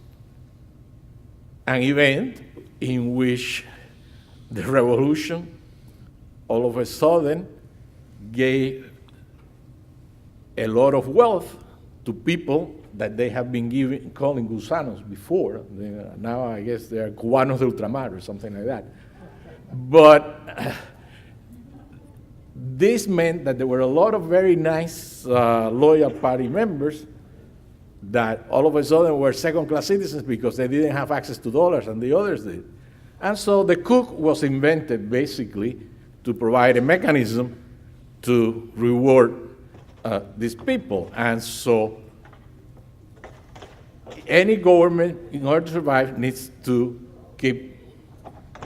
an event in which the revolution all of a sudden gave a lot of wealth to people that they have been calling gusanos before. Now I guess they are cubanos de ultramar or something like that. But this meant that there were a lot of very nice, loyal party members that all of a sudden were second-class citizens because they didn't have access to dollars and the others did. And so the cook was invented basically to provide a mechanism to reward these people. And so any government, in order to survive, needs to keep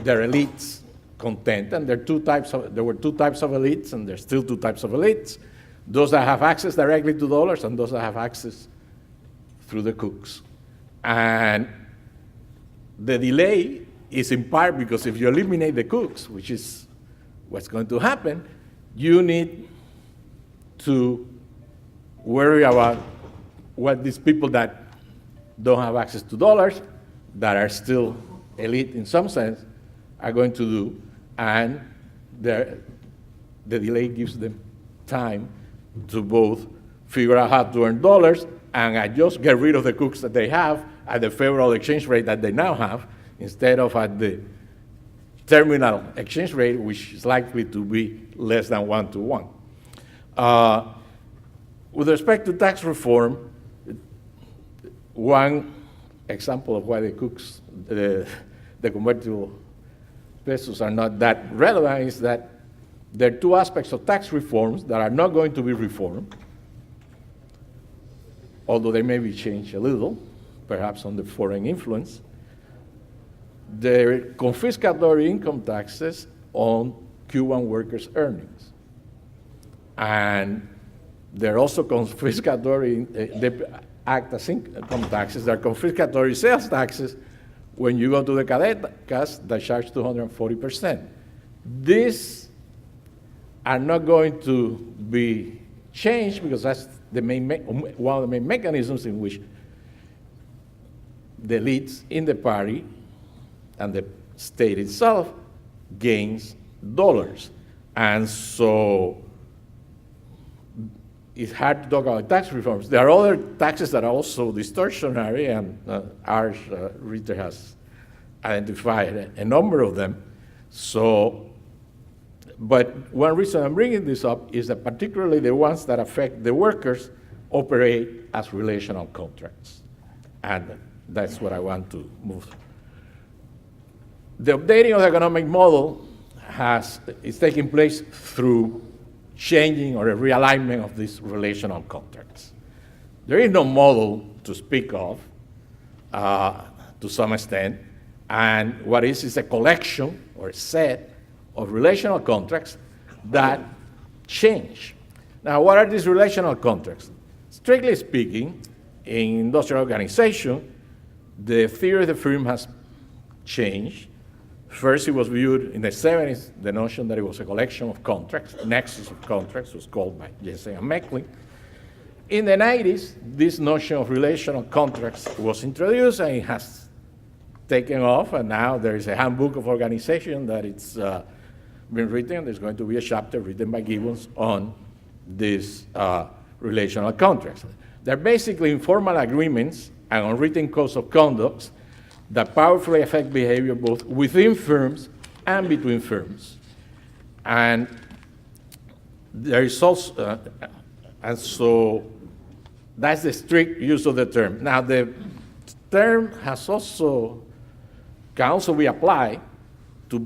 their elites content. And there were two types of elites, and there's still two types of elites: those that have access directly to dollars and those that have access through the cooks. And the delay is in part because if you eliminate the cooks, which is what's going to happen, you need to worry about what these people that don't have access to dollars, that are still elite in some sense, are going to do. And the delay gives them time to both figure out how to earn dollars and just get rid of the cooks that they have at the favorable exchange rate that they now have, instead of at the terminal exchange rate, which is likely to be less than 1 to 1. With respect to tax reform, one example of why the cooks, the convertible pesos are not that relevant is that there are two aspects of tax reforms that are not going to be reformed, although they may be changed a little, perhaps under foreign influence. There are confiscatory income taxes on Cuban workers' earnings. And there are also confiscatory, they act as income taxes. There are confiscatory sales taxes when you go to the cadecas that charge 240%. These are not going to be changed because that's the one of the main mechanisms in which the elites in the party and the state itself gains dollars. And so it's hard to talk about tax reforms. There are other taxes that are also distortionary, and our reader has identified a number of them. So, but one reason I'm bringing this up is that particularly the ones that affect the workers operate as relational contracts. And that's what I want to move. The updating of the economic model is taking place through changing or a realignment of these relational contracts. There is no model to speak of to some extent, and what is a collection or a set of relational contracts that change. Now, what are these relational contracts? Strictly speaking, in industrial organization, the theory of the firm has changed. First, it was viewed in the 70s, the notion that it was a collection of contracts, nexus of contracts, was called by Jensen and Meckling. In the 90s, this notion of relational contracts was introduced, and it has taken off, and now there is a handbook of organization that it's been written. There's going to be a chapter written by Gibbons on these relational contracts. They're basically informal agreements and unwritten codes of conduct that powerfully affect behavior both within firms and between firms. And there is also, and so that's the strict use of the term. Now, the term can also be applied to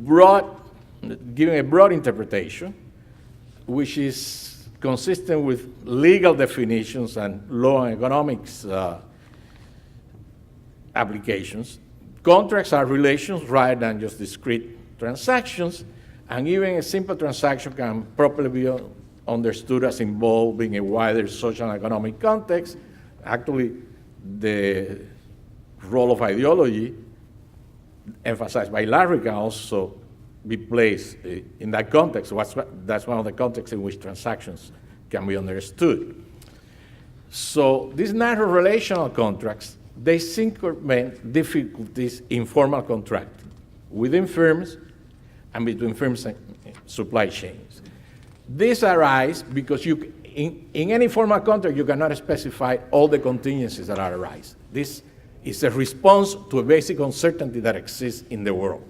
giving a broad interpretation, which is consistent with legal definitions and law and economics applications. Contracts are relations rather than just discrete transactions, and even a simple transaction can properly be understood as involving a wider social and economic context. Actually, the role of ideology emphasized by Larry can also be placed in that context. That's one of the contexts in which transactions can be understood. So these narrow relational contracts, they circumvent difficulties in formal contracting within firms and between firms and supply chains. This arises because in any formal contract, you cannot specify all the contingencies that arise. This is a response to a basic uncertainty that exists in the world.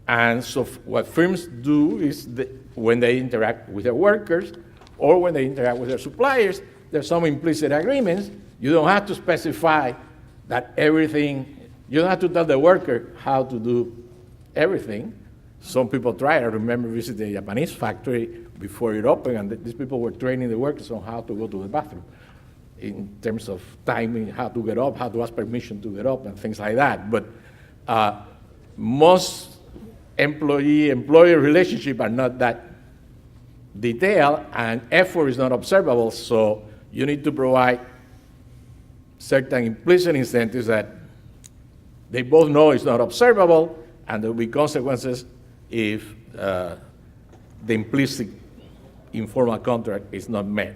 And so what firms do is when they interact with their workers or when they interact with their suppliers, there's some implicit agreements. You don't have to specify that everything, you don't have to tell the worker how to do everything. Some people try. I remember visiting a Japanese factory before it opened, and these people were training the workers on how to go to the bathroom in terms of timing, how to get up, how to ask permission to get up, and things like that. But most employee-employer relationships are not that detailed, and effort is not observable, so you need to provide certain implicit incentives that they both know is not observable, and there will be consequences if the implicit informal contract is not met.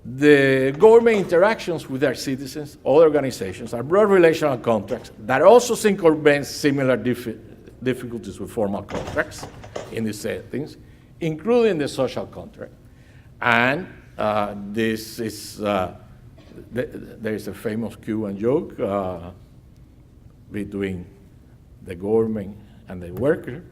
The government interactions with their citizens, other organizations, are broad relational contracts that also circumvent similar difficulties with formal contracts in these settings, including the social contract. And this is, there is a famous Cuban joke between the government and the worker.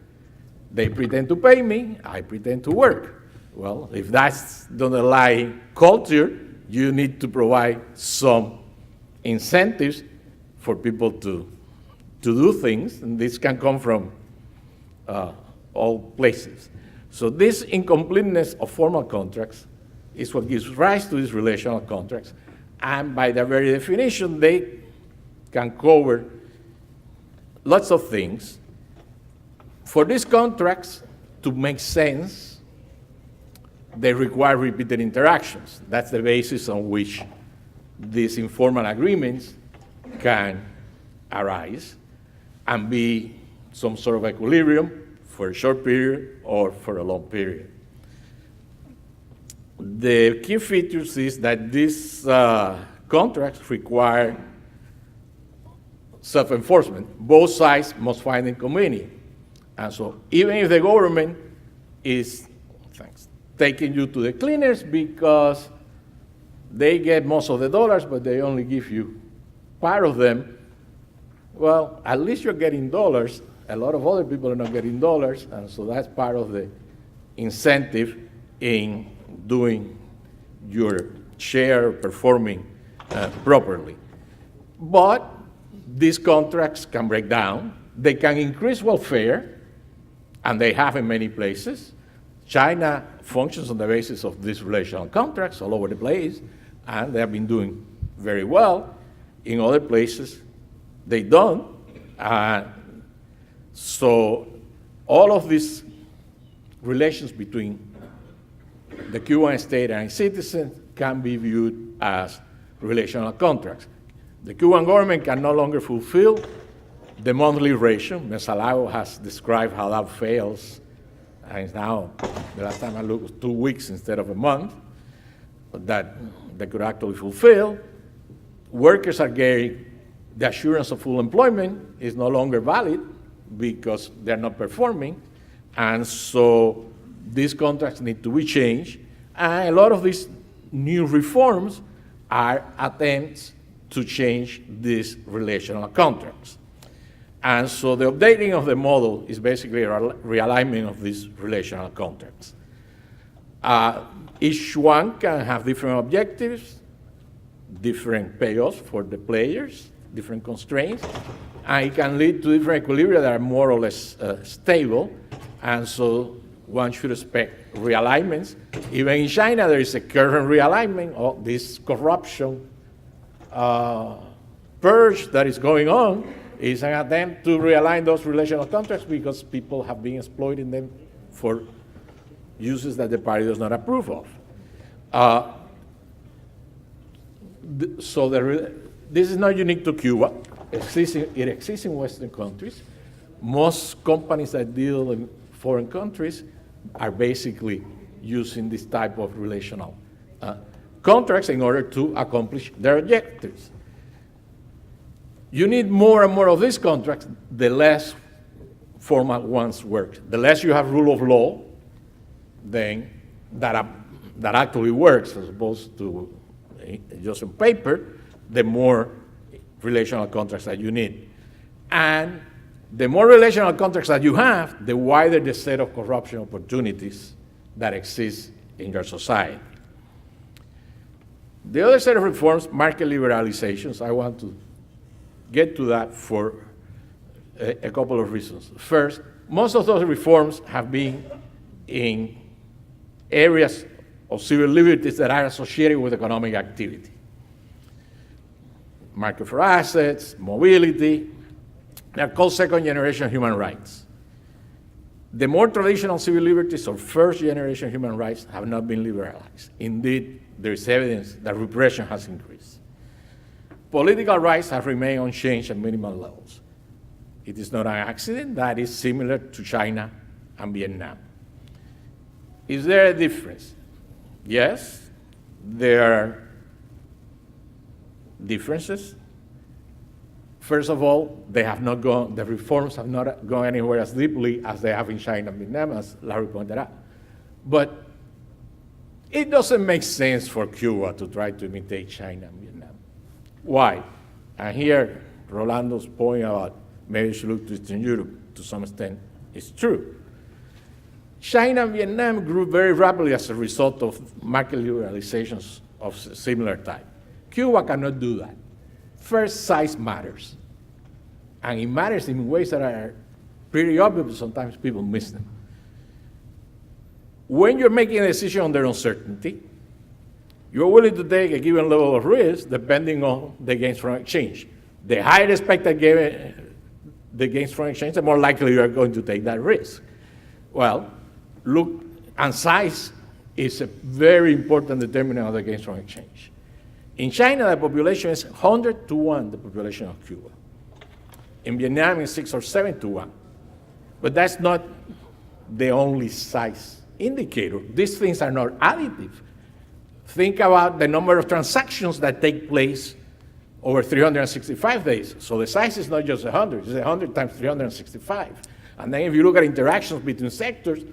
They pretend to pay me, I pretend to work. Well, if that's the underlying culture, you need to provide some incentives for people to do things, and this can come from all places. So this incompleteness of formal contracts is what gives rise to these relational contracts, and by their very definition, they can cover lots of things. For these contracts to make sense, they require repeated interactions. That's the basis on which these informal agreements can arise and be some sort of equilibrium for a short period or for a long period. The key features is that these contracts require self-enforcement. Both sides must find it convenient. And so even if the government is taking you to the cleaners because they get most of the dollars, but they only give you part of them, well, at least you're getting dollars. A lot of other people are not getting dollars, and so that's part of the incentive in doing your share, performing properly. But these contracts can break down. They can increase welfare, and they have in many places. China functions on the basis of these relational contracts all over the place, and they have been doing very well. In other places, they don't. So all of these relations between the Cuban state and its citizens can be viewed as relational contracts. The Cuban government can no longer fulfill the monthly ration. Mesalago has described how that fails. And now, the last time I looked, it was 2 weeks instead of a month that they could actually fulfill. Workers are getting the assurance of full employment is no longer valid because they're not performing. And so these contracts need to be changed. And a lot of these new reforms are attempts to change these relational contracts. And so the updating of the model is basically a realignment of these relational contracts. Each one can have different objectives, different payoffs for the players, different constraints, and it can lead to different equilibria that are more or less stable. And so one should expect realignments. Even in China, there is a current realignment of this corruption purge that is going on. Is an attempt to realign those relational contracts because people have been exploiting them for uses that the party does not approve of. This is not unique to Cuba. It exists in Western countries. Most companies that deal in foreign countries are basically using this type of relational contracts in order to accomplish their objectives. You need more and more of these contracts, the less formal ones work. The less you have rule of law, then that actually works as opposed to just on paper, the more relational contracts that you need. And The more relational contracts that you have, the wider the set of corruption opportunities that exist in your society. The other set of reforms, market liberalizations, I want to get to that for a couple of reasons. First, most of those reforms have been in areas of civil liberties that are associated with economic activity. Market for assets, mobility, they're called second-generation human rights. The more traditional civil liberties or first-generation human rights have not been liberalized. Indeed, there is evidence that repression has increased. Political rights have remained unchanged at minimal levels. It is not an accident. That is similar to China and Vietnam. Is there a difference? Yes, there are differences. First of all, the reforms have not gone anywhere as deeply as they have in China and Vietnam, as Larry pointed out. But it doesn't make sense for Cuba to try to imitate China and Vietnam. Why? And here, Rolando's point about maybe you should look to Eastern Europe to some extent is true. China and Vietnam grew very rapidly as a result of market liberalizations of similar type. Cuba cannot do that. First, size matters. And it matters in ways that are pretty obvious, but sometimes people miss them. When you're making a decision under uncertainty, you're willing to take a given level of risk depending on the gains from exchange. The higher expected the gains from exchange, the more likely you are going to take that risk. Well, look, and size is a very important determinant of the gains from exchange. In China, the population is 100 to 1, the population of Cuba. In Vietnam, it's 6 or 7 to 1. But that's not the only size indicator. These things are not additive. Think about the number of transactions that take place over 365 days. So the size is not just 100, it's 100 times 365. And then if you look at interactions between sectors,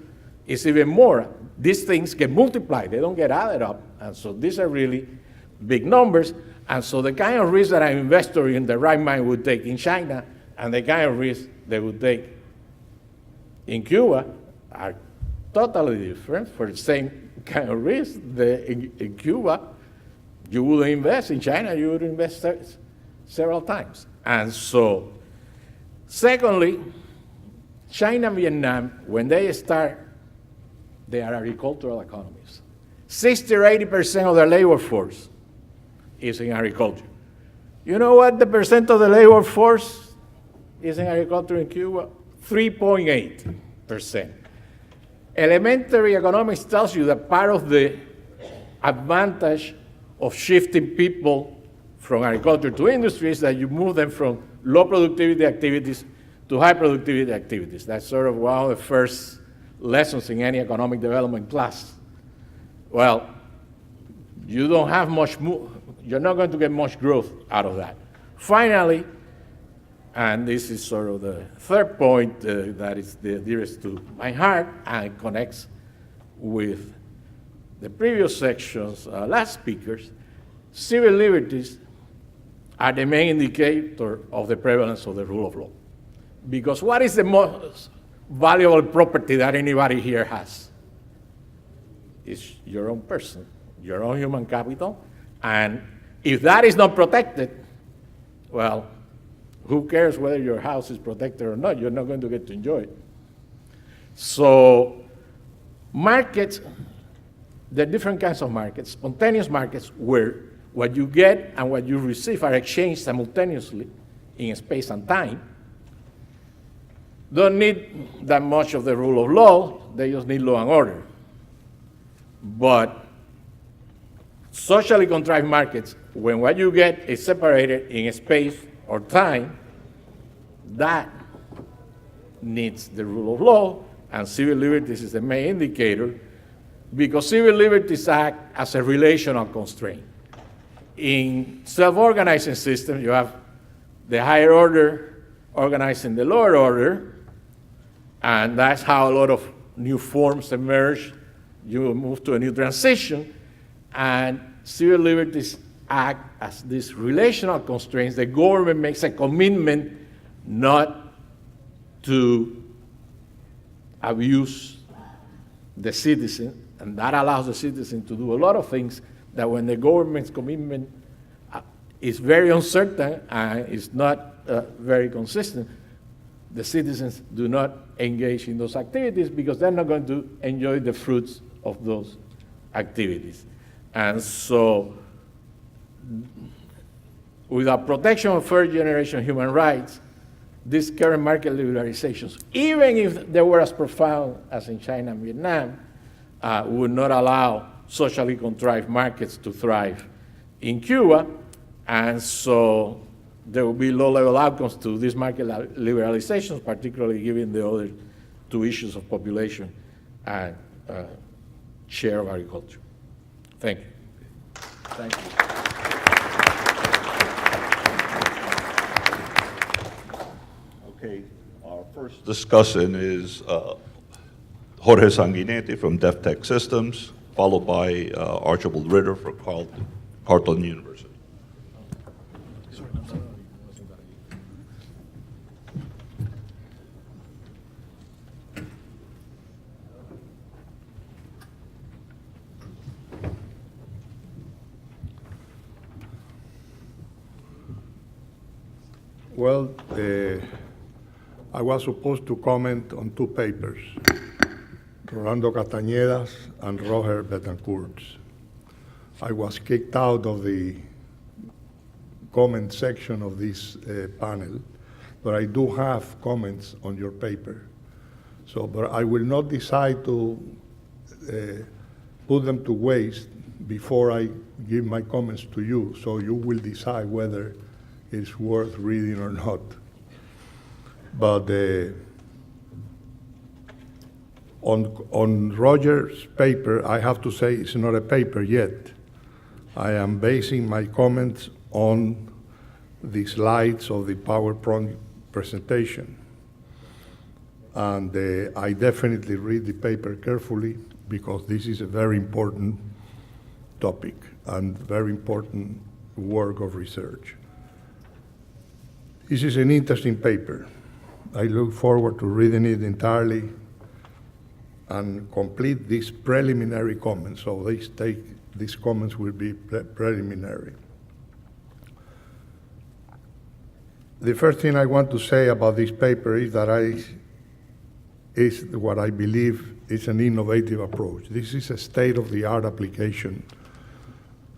it's even more. These things get multiplied, they don't get added up. And so these are really big numbers. And so the kind of risk that an investor in the right mind would take in China and the kind of risk they would take in Cuba are totally different. For the same kind of risk, in Cuba, you would invest. In China, you would invest several times. And so, secondly, China and Vietnam, when they start, they are agricultural economies. 60 or 80% of their labor force is in agriculture. You know what the percent of the labor force is in agriculture in Cuba? 3.8%. Elementary economics tells you that part of the advantage of shifting people from agriculture to industry is that you move them from low productivity activities to high productivity activities. That's sort of one of the first lessons in any economic development class. Well, you don't have much, you're not going to get much growth out of that. Finally, and this is sort of the third point that is the dearest to my heart and connects with the previous section's last speakers, civil liberties are the main indicator of the prevalence of the rule of law. Because what is the most valuable property that anybody here has? It's your own person, your own human capital. And if that is not protected, well, who cares whether your house is protected or not? You're not going to get to enjoy it. So markets, there are different kinds of markets. Spontaneous markets where what you get and what you receive are exchanged simultaneously in space and time. Don't need that much of the rule of law, they just need law and order. But socially contrived markets, when what you get is separated in space or time, that needs the rule of law, and civil liberties is the main indicator, because civil liberties act as a relational constraint. In self-organizing systems, you have the higher order organizing the lower order, and that's how a lot of new forms emerge. You move to a new transition, and civil liberties act as these relational constraints. The government makes a commitment not to abuse the citizen, and that allows the citizen to do a lot of things that when the government's commitment is very uncertain and is not very consistent, the citizens do not engage in those activities because they're not going to enjoy the fruits of those activities. And so, without protection of third generation human rights, these current market liberalizations, even if they were as profound as in China and Vietnam, would not allow socially contrived markets to thrive in Cuba. And so there will be low-level outcomes to these market liberalizations, particularly given the other two issues of population and share of agriculture. Thank you. Thank you. Okay, our first discussant is Jorge Sanguinetti from DefTech Systems, followed by Archibald Ritter from Carleton University. Well, I was supposed to comment on two papers, Rolando Castañeda's and Roger Betancourt's. I was kicked out of the comment section of this panel, but I do have comments on your paper. So, but I will not decide to put them to waste before I give my comments to you, so you will decide whether it's worth reading or not. But on Roger's paper, I have to say it's not a paper yet. I am basing my comments on the slides of the PowerPoint presentation. And I definitely read the paper carefully because this is a very important topic and very important work of research. This is an interesting paper. I look forward to reading it entirely and complete these preliminary comments. So these comments will be preliminary. The first thing I want to say about this paper is that is what I believe is an innovative approach. This is a state-of-the-art application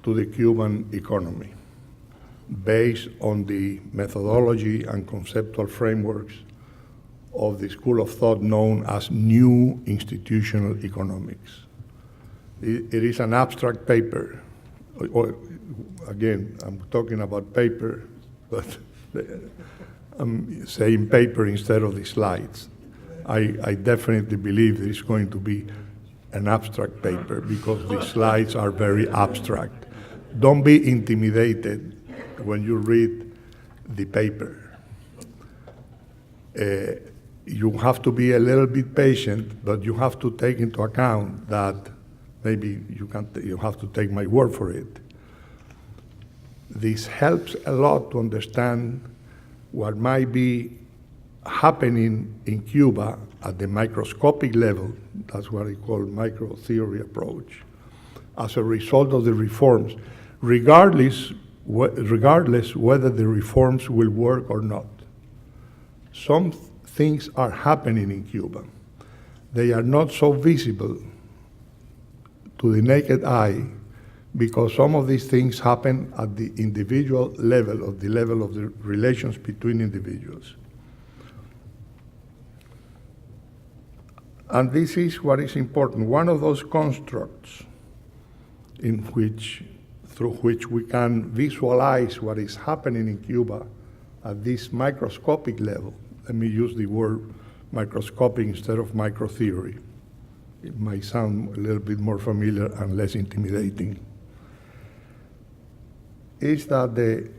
to the Cuban economy, based on the methodology and conceptual frameworks of the school of thought known as New Institutional Economics. It is an abstract paper. Again, I'm talking about paper, but I'm saying paper instead of the slides. I definitely believe it's going to be an abstract paper because the slides are very abstract. Don't be intimidated when you read the paper. You have to be a little bit patient, but you have to take into account that maybe you have to take my word for it. This helps a lot to understand what might be happening in Cuba at the microscopic level. That's what I call micro theory approach, as a result of the reforms, regardless whether the reforms will work or not. Some things are happening in Cuba. They are not so visible to the naked eye because some of these things happen at the individual level, of the level of the relations between individuals. And this is what is important. One of those constructs through which we can visualize what is happening in Cuba at this microscopic level. Let me use the word microscopic instead of microtheory. It might sound a little bit more familiar and less intimidating. Is that the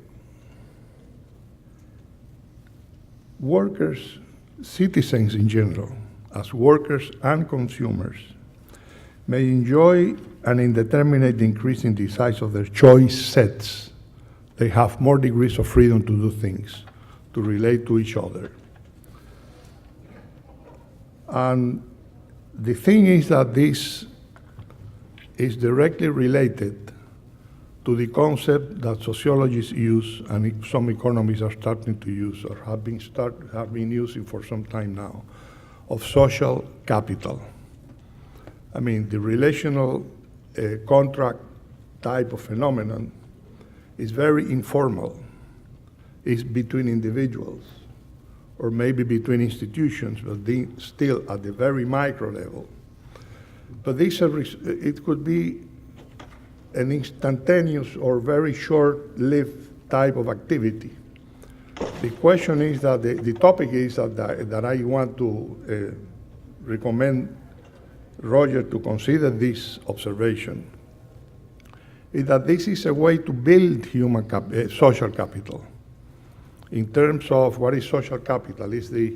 workers, citizens in general, as workers and consumers, may enjoy an indeterminate increase in the size of their choice sets. They have more degrees of freedom to do things, to relate to each other. And the thing is that this is directly related to the concept that sociologists use and some economists are starting to use or have been using for some time now, of social capital. I mean, the relational contract type of phenomenon is very informal. It's between individuals or maybe between institutions, but still at the very micro level. But it could be an instantaneous or very short-lived type of activity. The question is that the topic is that I want to recommend Roger to consider this observation, is that this is a way to build social capital. In terms of what is social capital, is the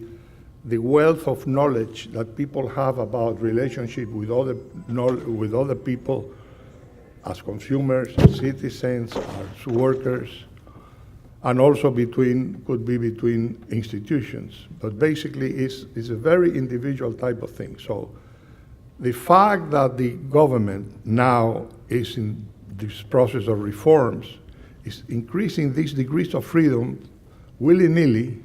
wealth of knowledge that people have about relationship with other people, as consumers, as citizens, as workers, and also could be between institutions. But basically, it's a very individual type of thing. So the fact that the government now is in this process of reforms is increasing these degrees of freedom willy-nilly.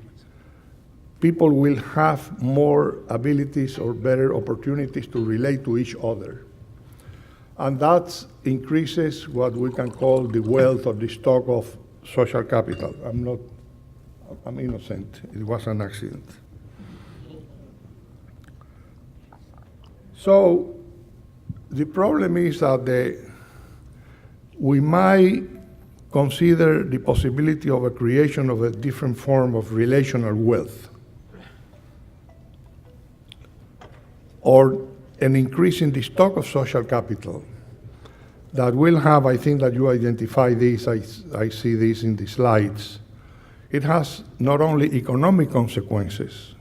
People will have more abilities or better opportunities to relate to each other. And that increases what we can call the wealth or the stock of social capital. I'm innocent. It was an accident. So the problem is that we might consider the possibility of a creation of a different form of relational wealth, or an increase in the stock of social capital that will have, I think that you identify this, I see this in the slides. It has not only economic consequences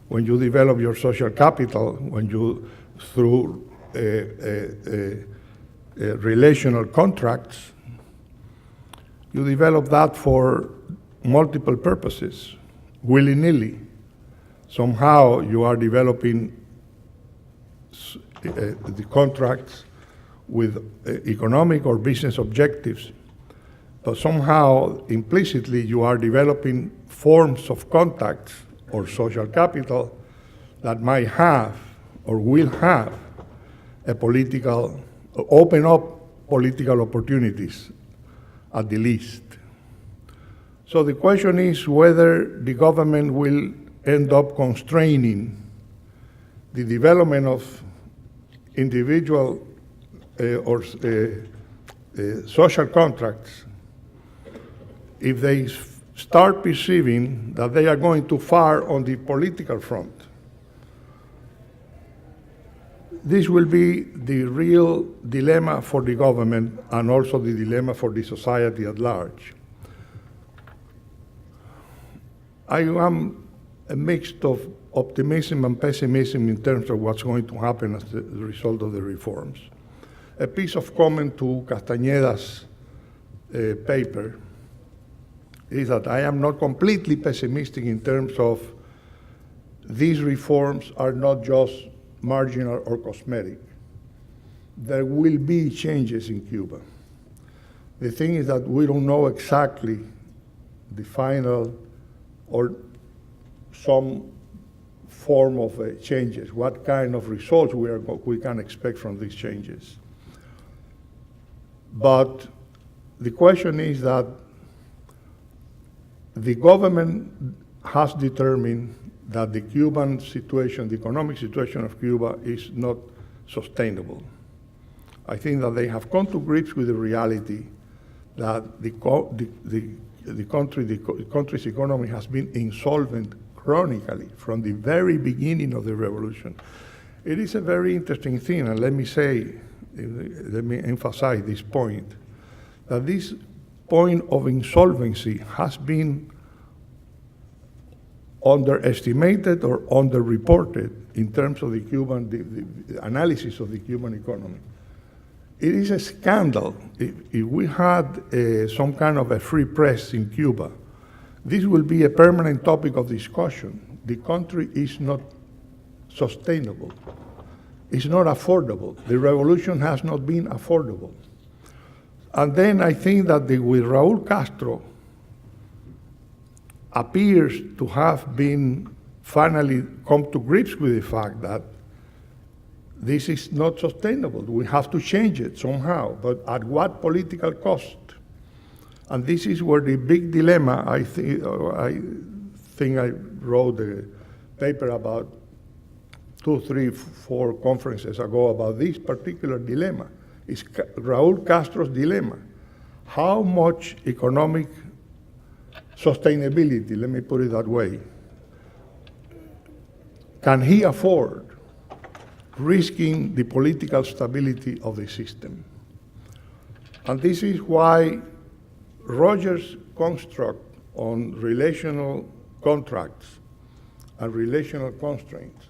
when you develop your social capital, when you, through relational contracts, you develop that for multiple purposes, willy-nilly. Somehow you are developing the contracts with economic or business objectives, but somehow implicitly you are developing forms of contacts or social capital that might have or will have open up political opportunities at the least. So the question is whether the government will end up constraining the development of individual or social contracts if they start perceiving that they are going too far on the political front. This will be the real dilemma for the government and also the dilemma for the society at large. I am a mix of optimism and pessimism in terms of what's going to happen as the result of the reforms. A piece of comment to Castañeda's paper is that I am not completely pessimistic in terms of these reforms are not just marginal or cosmetic. There will be changes in Cuba. The thing is that we don't know exactly the final or some form of changes, what kind of results we can expect from these changes. But the question is that the government has determined that the Cuban situation, the economic situation of Cuba is not sustainable. I think that they have come to grips with the reality that the country's economy has been insolvent chronically from the very beginning of the revolution. It is a very interesting thing, and let me emphasize this point, that this point of insolvency has been underestimated or underreported in terms of the analysis of the Cuban economy. It is a scandal. If we had some kind of a free press in Cuba, this will be a permanent topic of discussion. The country is not sustainable. It's not affordable. The revolution has not been affordable. And then I think that with Raúl Castro appears to have been finally come to grips with the fact that this is not sustainable. We have to change it somehow, but at what political cost? And this is where the big dilemma, I think I wrote a paper about 2, 3, 4 conferences ago about this particular dilemma. It's Raúl Castro's dilemma. How much economic sustainability, let me put it that way, can he afford risking the political stability of the system? And this is why Rogers' construct on relational contracts and relational constraints,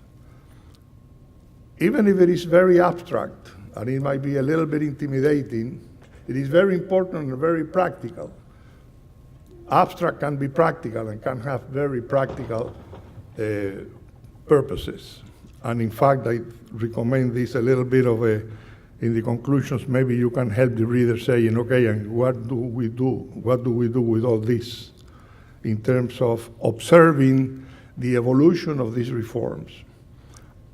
even if it is very abstract and it might be a little bit intimidating, it is very important and very practical. Abstract can be practical and can have very practical purposes. And in fact, I recommend this a little bit of in the conclusions, maybe you can help the reader saying, okay, and what do we do? What do we do with all this in terms of observing the evolution of these reforms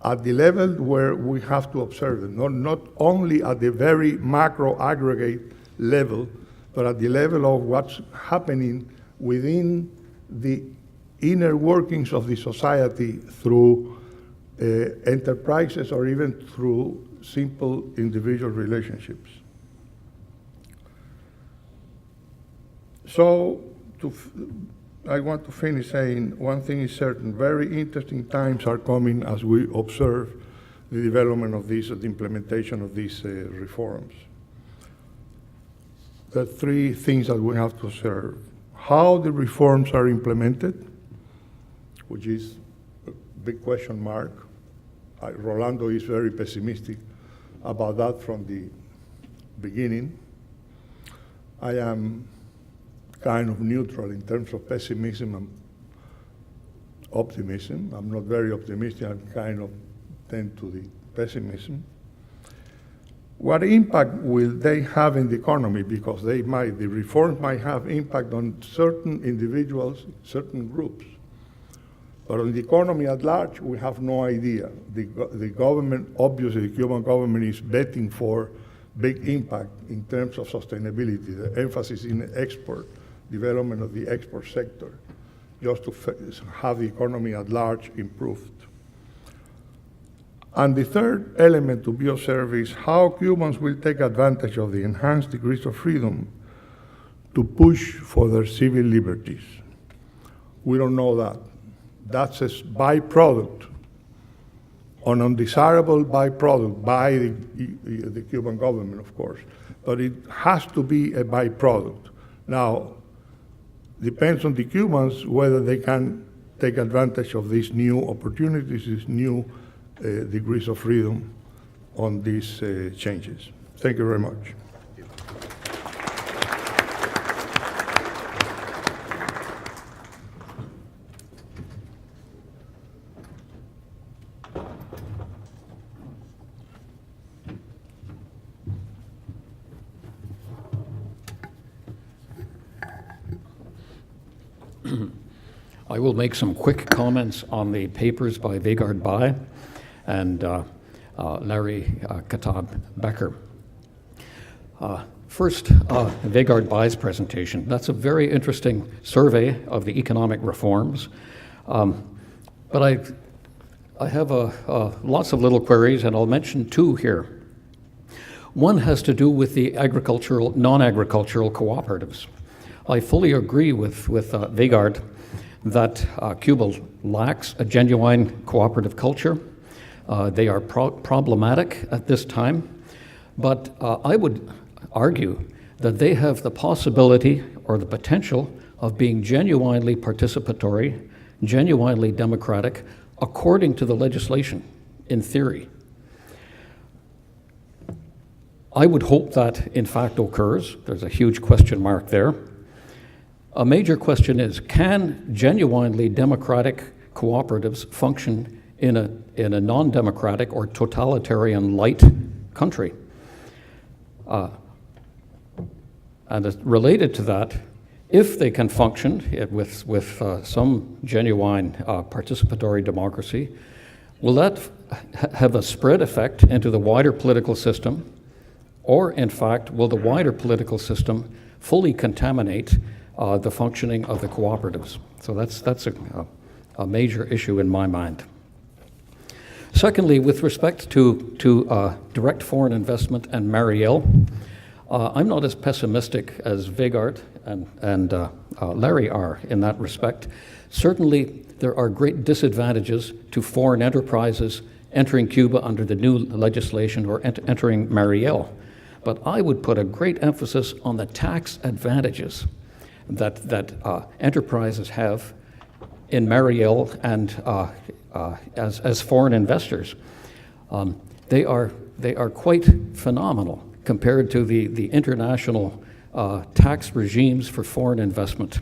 at the level where we have to observe them, not only at the very macro aggregate level, but at the level of what's happening within the inner workings of the society through enterprises or even through simple individual relationships. So I want to finish saying one thing is certain: very interesting times are coming as we observe the development of these, the implementation of these reforms. There are 3 things that we have to observe: how the reforms are implemented, which is a big question mark. Rolando is very pessimistic about that from the beginning. I am kind of neutral in terms of pessimism and optimism. I'm not very optimistic, I kind of tend to the pessimism. What impact will they have in the economy? Because the reforms might have impact on certain individuals, certain groups. But on the economy at large, we have no idea. The government, obviously, the Cuban government is betting for big impact in terms of sustainability, the emphasis in export, development of the export sector, just to have the economy at large improved. And the third element to be observed is how Cubans will take advantage of the enhanced degrees of freedom to push for their civil liberties. We don't know that. That's a byproduct, an undesirable byproduct by the Cuban government, of course, but it has to be a byproduct. Now, depends on the Cubans whether they can take advantage of these new opportunities, these new degrees of freedom on these changes. Thank you very much. I will make some quick comments on the papers by Vegard Bai and Larry Katab-Becker. First, Vegard Bai's presentation. That's a very interesting survey of the economic reforms. But I have lots of little queries, and I'll mention 2 here. One has to do with the agricultural, non-agricultural cooperatives. I fully agree with Vegard that Cuba lacks a genuine cooperative culture. They are problematic at this time, but I would argue that they have the possibility or the potential of being genuinely participatory, genuinely democratic, according to the legislation, in theory. I would hope that, in fact, occurs. There's a huge question mark there. A major question is, can genuinely democratic cooperatives function in a non-democratic or totalitarian light country. And related to that, if they can function with some genuine participatory democracy, will that have a spread effect into the wider political system? Or, in fact, will the wider political system fully contaminate the functioning of the cooperatives? So that's a major issue in my mind. Secondly, with respect to direct foreign investment and Marielle, I'm not as pessimistic as Vegard and Larry are in that respect. Certainly, there are great disadvantages to foreign enterprises entering Cuba under the new legislation or entering Marielle. But I would put a great emphasis on the tax advantages that enterprises have in Marielle and as foreign investors. They are quite phenomenal compared to the international tax regimes for foreign investment.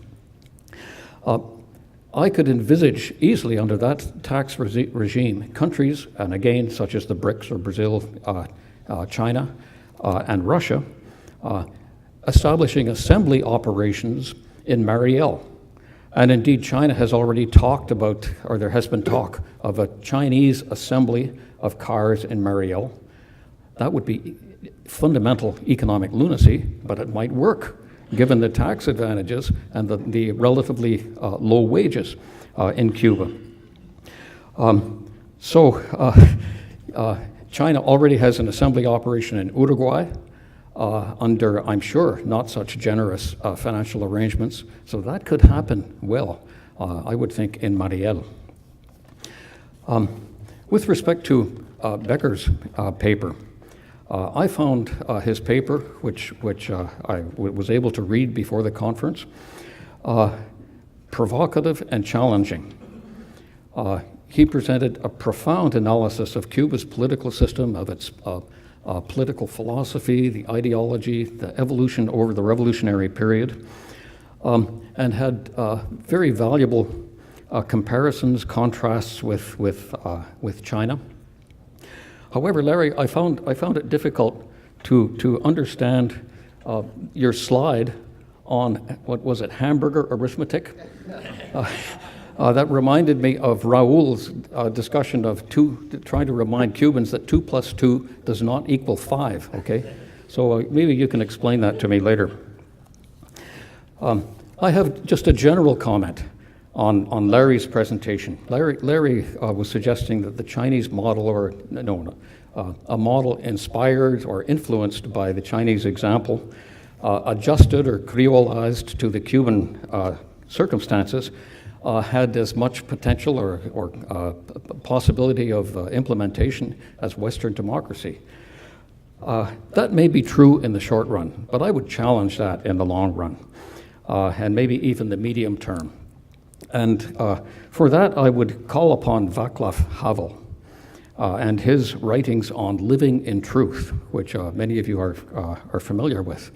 I could envisage easily under that tax regime countries, and again, such as the BRICS or Brazil, China, and Russia, establishing assembly operations in Marielle. And indeed, China has already talked about, or there has been talk of a Chinese assembly of cars in Marielle. That would be fundamental economic lunacy, but it might work given the tax advantages and the relatively low wages in Cuba. China already has an assembly operation in Uruguay under, I'm sure, not such generous financial arrangements. So that could happen well, I would think, in Marielle. With respect to Becker's paper, I found his paper, which I was able to read before the conference, provocative and challenging. He presented a profound analysis of Cuba's political system, of its political philosophy, the ideology, the evolution over the revolutionary period, and had very valuable comparisons, contrasts with China. However, Larry, I found it difficult to understand your slide on, what was it, hamburger arithmetic? That reminded me of Raul's discussion of trying to remind Cubans that 2 + 2 does not equal 5, okay? So maybe you can explain that to me later. I have just a general comment on Larry's presentation. Larry was suggesting that the Chinese model, or a model inspired or influenced by the Chinese example, adjusted or creolized to the Cuban circumstances, had as much potential or possibility of implementation as Western democracy. That may be true in the short run, but I would challenge that in the long run, and maybe even the medium term. And for that, I would call upon Václav Havel and his writings on living in truth, which many of you are familiar with.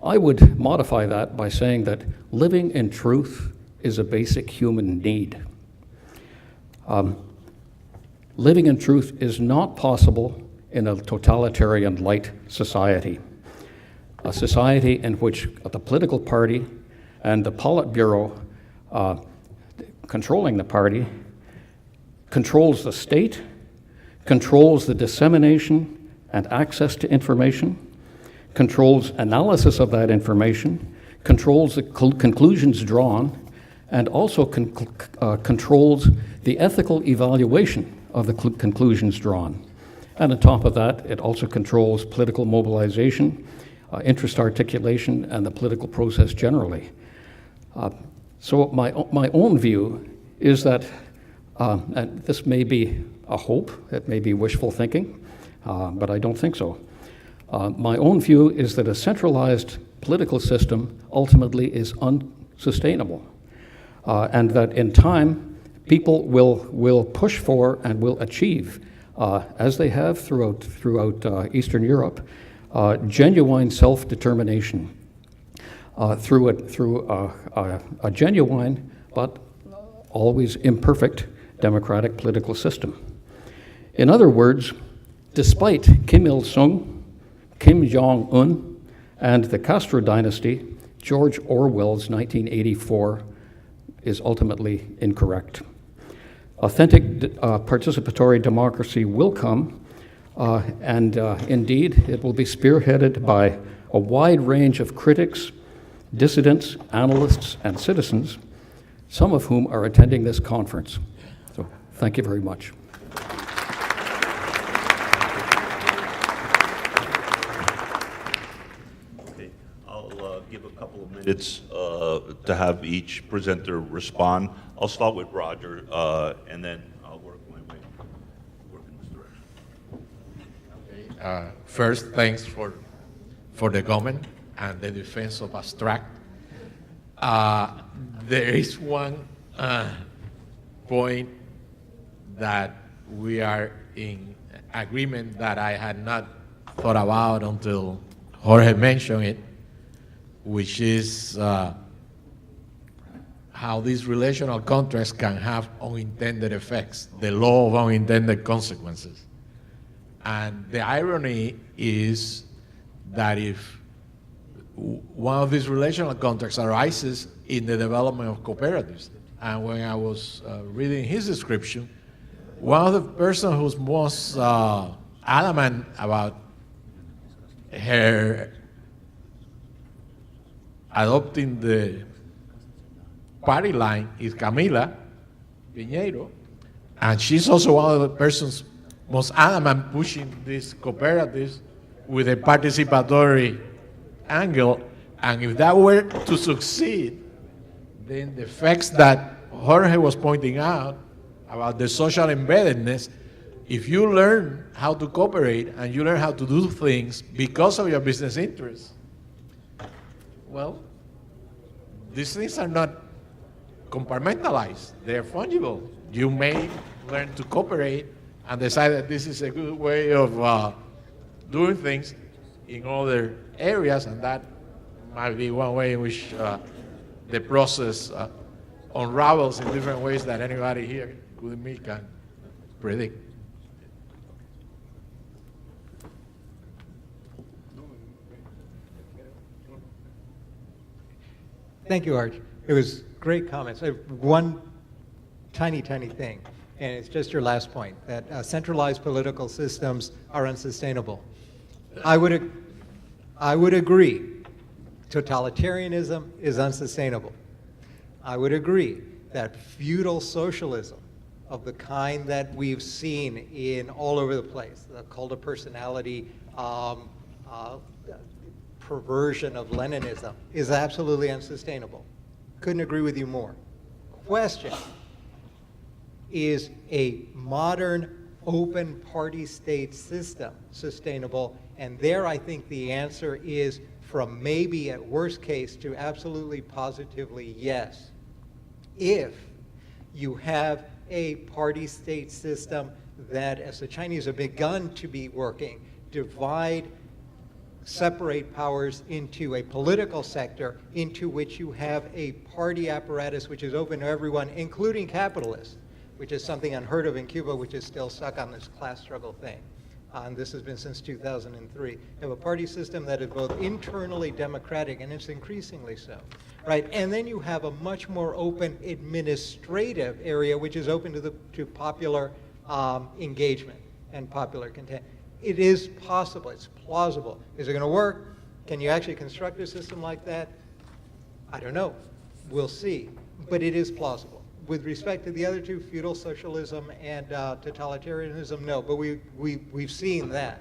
I would modify that by saying that living in truth is a basic human need. Living in truth is not possible in a totalitarian light society, a society in which the political party and the Politburo controlling the party controls the state, controls the dissemination and access to information, controls analysis of that information, controls the conclusions drawn, and also controls the ethical evaluation of the conclusions drawn. And on top of that, it also controls political mobilization, interest articulation, and the political process generally. So my own view is that, and this may be a hope, it may be wishful thinking, but I don't think so. My own view is that a centralized political system ultimately is unsustainable. And that in time, people will push for and will achieve, as they have throughout Eastern Europe, genuine self-determination through a genuine but always imperfect democratic political system. In other words, despite Kim Il-sung, Kim Jong-un, and the Castro dynasty, George Orwell's 1984 is ultimately incorrect. Authentic participatory democracy will come, and indeed, it will be spearheaded by a wide range of critics, dissidents, analysts, and citizens, some of whom are attending this conference. So, thank you very much. Okay, I'll give a couple of minutes to have each presenter respond. I'll start with Roger, and then I'll work my way in this direction. First, thanks for the comment and the defense of abstract. There is one point that we are in agreement that I had not thought about until Jorge mentioned it, which is how these relational contracts can have unintended effects, the law of unintended consequences. And the irony is that if one of these relational contracts arises in the development of cooperatives, and when I was reading his description, one of the person who's most adamant about her adopting the party line is Camila Piñeiro, and she's also one of the persons most adamant pushing these cooperatives with a participatory angle. And if that were to succeed, then the effects that Jorge was pointing out about the social embeddedness, if you learn how to cooperate and you learn how to do things because of your business interests, well, these things are not compartmentalized, they're fungible. You may learn to cooperate and decide that this is a good way of doing things in other areas, and that might be one way in which the process unravels in different ways that anybody here, including me, can predict. Thank you, Arch. It was great comments. One tiny thing, and it's just your last point, that centralized political systems are unsustainable. I would agree. Totalitarianism is unsustainable. I would agree that feudal socialism of the kind that we've seen in all over the place, the cult of personality, perversion of Leninism, is absolutely unsustainable. Couldn't agree with you more. Question: is a modern open party state system sustainable? And there I think the answer is from maybe at worst case to absolutely positively yes. If you have a party state system that, as the Chinese have begun to be working, separate powers into a political sector into which you have a party apparatus which is open to everyone, including capitalists, which is something unheard of in Cuba, which is still stuck on this class struggle thing. And this has been since 2003. You have a party system that is both internally democratic, and it's increasingly so, right? And then you have a much more open administrative area, which is open to popular engagement and popular content. It is possible, it's plausible. Is it going to work? Can you actually construct a system like that? I don't know. We'll see. But it is plausible. With respect to the other two, feudal socialism and totalitarianism, no. But we've seen that,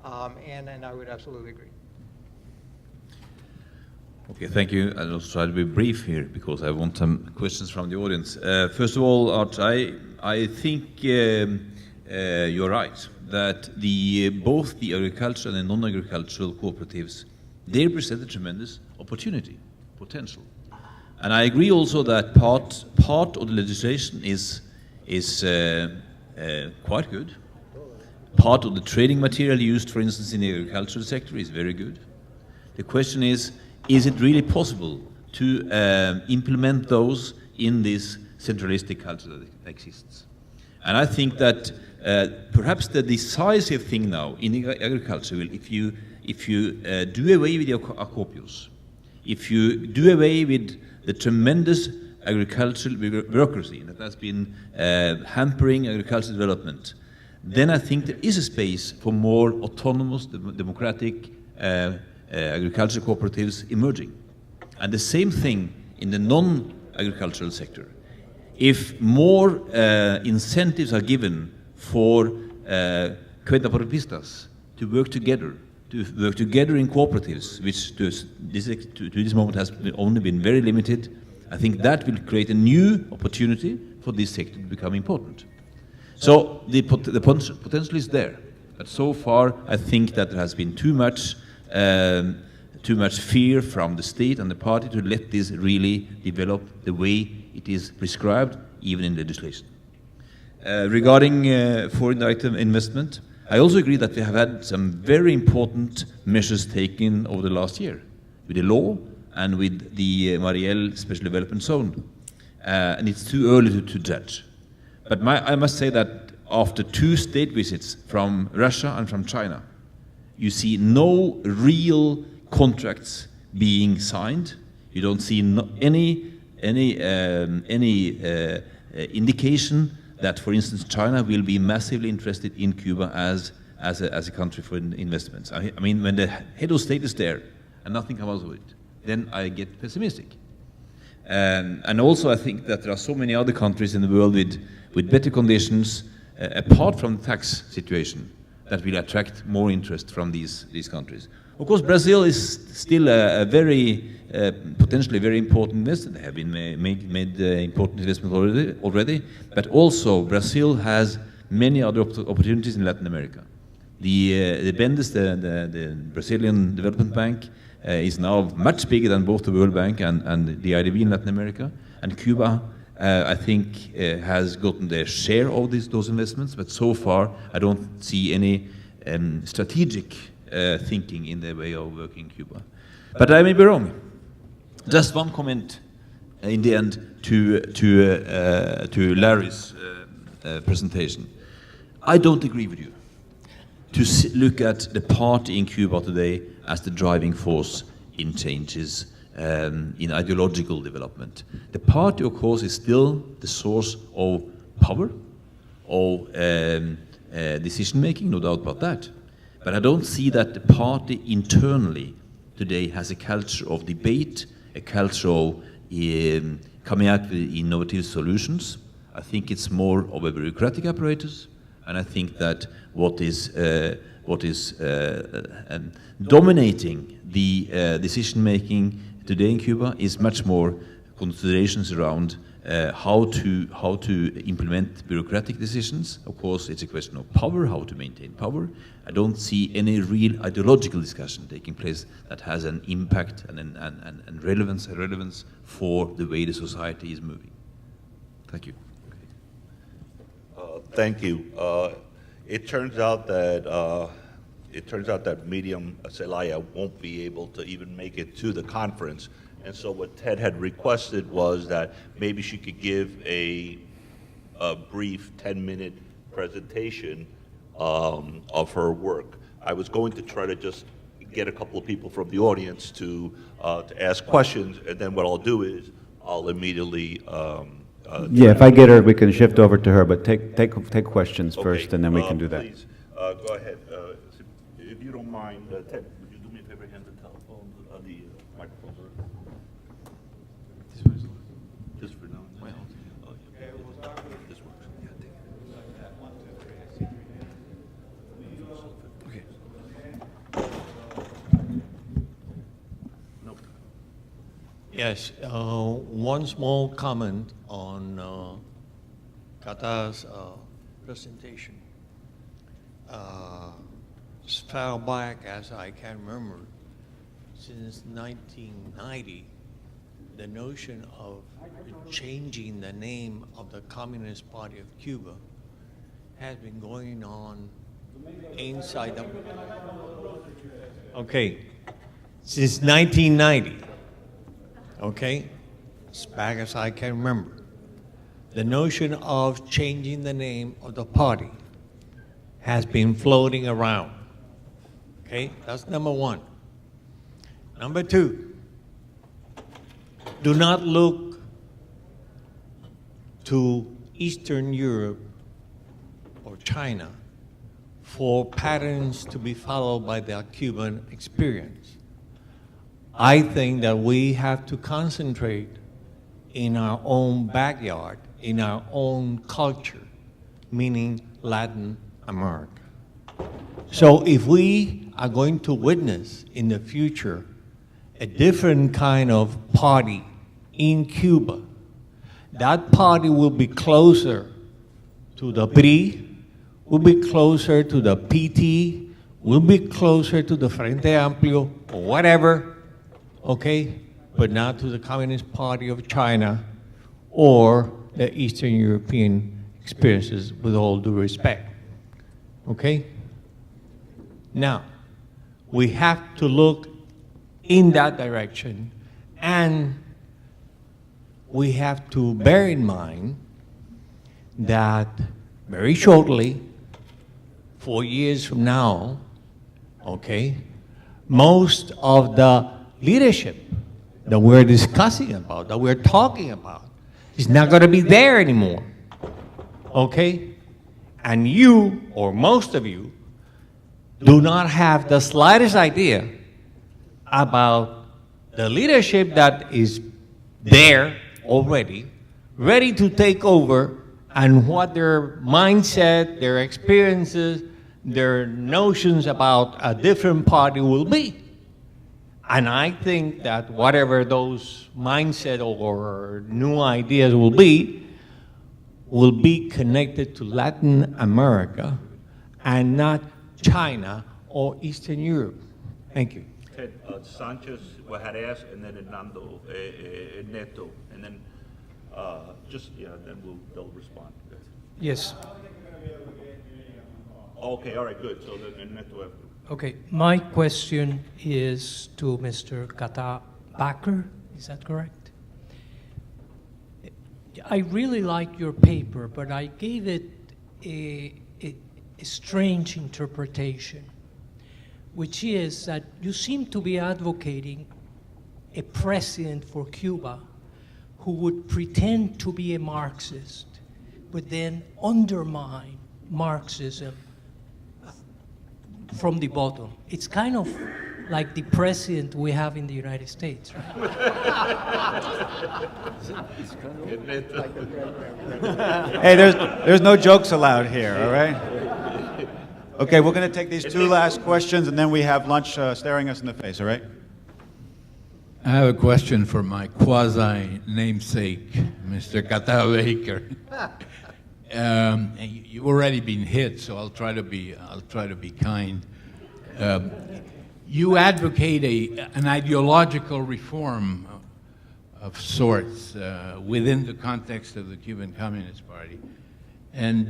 and I would absolutely agree. Okay, thank you. I'll also try to be brief here because I want some questions from the audience. First of all, Art, I think you're right that both the agricultural and non-agricultural cooperatives, they present a tremendous opportunity, potential. And I agree also that part of the legislation is quite good. Part of the training material used, for instance, in the agricultural sector is very good. The question is it really possible to implement those in this centralistic culture that exists? And I think that perhaps the decisive thing now in agriculture will, if you do away with the acopios, if you do away with the tremendous agricultural bureaucracy that has been hampering agricultural development, then I think there is a space for more autonomous, democratic agricultural cooperatives emerging. And the same thing in the non-agricultural sector. If more incentives are given for cuentapropistas to work together in cooperatives, which to this moment has only been very limited, I think that will create a new opportunity for this sector to become important. So the potential is there, but so far I think that there has been too much fear from the state and the party to let this really develop the way it is prescribed, even in legislation. Regarding foreign direct investment, I also agree that we have had some very important measures taken over the last year, with the law and with the Mariel Special Development Zone. And it's too early to judge. But I must say that after 2 state visits from Russia and from China, you see no real contracts being signed. You don't see any indication that, for instance, China will be massively interested in Cuba as a country for investments. I mean, when the head of state is there and nothing comes out of it, then I get pessimistic. And also, I think that there are so many other countries in the world with better conditions, apart from the tax situation, that will attract more interest from these countries. Of course, Brazil is still a very potentially very important investor. They have been made important investments already, but also Brazil has many other opportunities in Latin America. The BNDES, the Brazilian Development Bank, is now much bigger than both the World Bank and the IDB in Latin America. And Cuba, I think, has gotten their share of those investments, but so far I don't see any strategic thinking in their way of working in Cuba. But I may be wrong. Just one comment in the end to Larry's presentation. I don't agree with you to look at the party in Cuba today as the driving force in changes in ideological development. The party, of course, is still the source of power, of decision-making, no doubt about that. But I don't see that the party internally today has a culture of debate, a culture of coming out with innovative solutions. I think it's more of a bureaucratic apparatus, and I think that what is dominating the decision-making today in Cuba is much more considerations around how to implement bureaucratic decisions. Of course, it's a question of power, how to maintain power. I don't see any real ideological discussion taking place that has an impact and relevance for the way the society is moving. Thank you. Thank you. It turns out that Medium Celaya won't be able to even make it to the conference. And so what Ted had requested was that maybe she could give a brief 10-minute presentation of her work. I was going to try to just get a couple of people from the audience to ask questions, and then what I'll do is I'll immediately yeah, if I get her, we can shift over to her, but take questions first, okay, and then we can do that. Please, go ahead. If you don't mind, Ted, would you do me a favor, hand the telephone, the microphone? Just for now. This works. Okay. No. Yes, one small comment on Kata's presentation. As far back as I can remember, since 1990, the notion of changing the name of the Communist Party of Cuba has been going on inside the... Okay, since 1990. Okay, as back as I can remember. the notion of changing the name of the party has been floating around. Okay, that's number one. Number two, do not look to Eastern Europe or China for patterns to be followed by the Cuban experience. I think that we have to concentrate in our own backyard, in our own culture, meaning Latin America. So if we are going to witness in the future a different kind of party in Cuba, that party will be closer to the PRI, will be closer to the PT, will be closer to the Frente Amplio, or whatever, okay? But not to the Communist Party of China or the Eastern European experiences, with all due respect, okay? Now, we have to look in that direction, and we have to bear in mind that very shortly, 4 years from now, okay, most of the leadership that we're discussing about, that we're talking about, is not going to be there anymore, okay? And you, or most of you, do not have the slightest idea about the leadership that is there already, ready to take over, and what their mindset, their experiences, their notions about a different party will be. And I think that whatever those mindset or new ideas will be connected to Latin America and not China or Eastern Europe. Thank you. Ted, Sanchez had asked, and then Hernando Neto, and then then they'll respond. Yes. Okay, all right, good. So then Neto after. Okay. My question is to Mr. Katabaker. Is that correct? I really like your paper, but I gave it a strange interpretation, which is that you seem to be advocating a president for Cuba who would pretend to be a Marxist, but then undermine Marxism from the bottom. It's kind of like the president we have in the United States, right? Hey, there's no jokes allowed here, all right? Okay, we're going to take these two last questions, and then we have lunch staring us in the face, all right? I have a question for my quasi-namesake, Mr. Katabaker. You've already been hit, so I'll try to be kind. You advocate an ideological reform of sorts within the context of the Cuban Communist Party. And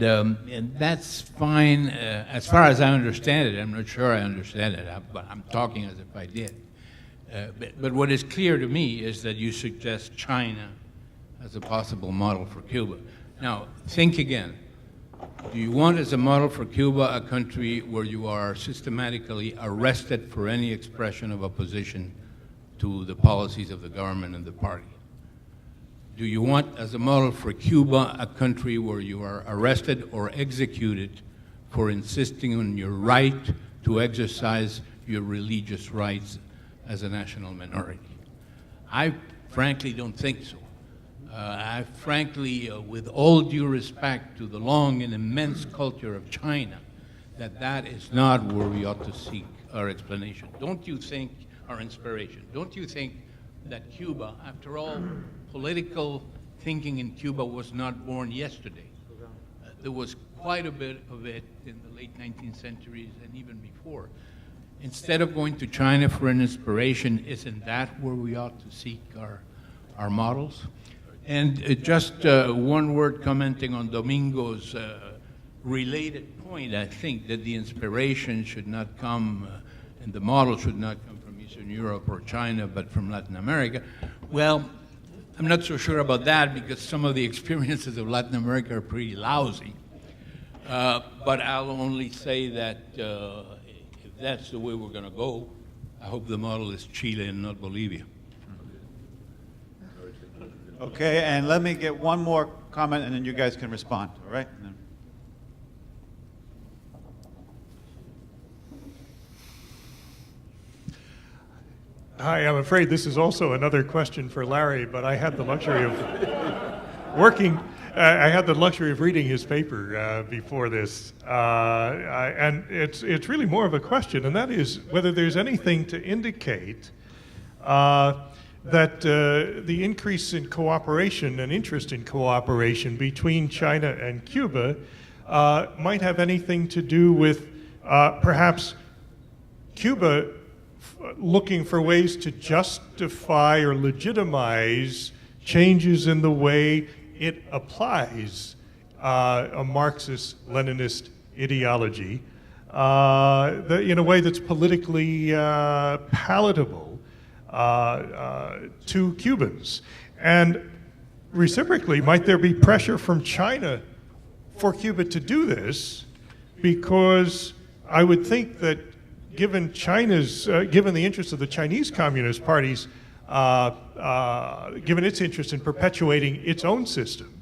that's fine as far as I understand it. I'm not sure I understand it, but I'm talking as if I did. But what is clear to me is that you suggest China as a possible model for Cuba. Now, think again. Do you want as a model for Cuba a country where you are systematically arrested for any expression of opposition to the policies of the government and the party? Do you want as a model for Cuba a country where you are arrested or executed for insisting on your right to exercise your religious rights as a national minority? I frankly don't think so. I frankly, with all due respect to the long and immense culture of China, that is not where we ought to seek our explanation. Don't you think, our inspiration, don't you think that Cuba, after all, political thinking in Cuba was not born yesterday? There was quite a bit of it in the late 19th centuries and even before. Instead of going to China for an inspiration, isn't that where we ought to seek our models? And just one word commenting on Domingo's related point, I think that the inspiration should not come, and the model should not come from Eastern Europe or China, but from Latin America. Well, I'm not so sure about that because some of the experiences of Latin America are pretty lousy. But I'll only say that if that's the way we're going to go, I hope the model is Chile and not Bolivia. Okay, and let me get one more comment, and then you guys can respond, all right? Hi, I'm afraid this is also another question for Larry, but I had the luxury of I had the luxury of reading his paper before this, and it's really more of a question, and that is whether there's anything to indicate that the increase in cooperation and interest in cooperation between China and Cuba might have anything to do with perhaps Cuba looking for ways to justify or legitimize changes in the way it applies a Marxist-Leninist ideology in a way that's politically palatable to Cubans. And reciprocally, might there be pressure from China for Cuba to do this? Because I would think that given the interests of the Chinese Communist parties, given its interest in perpetuating its own system,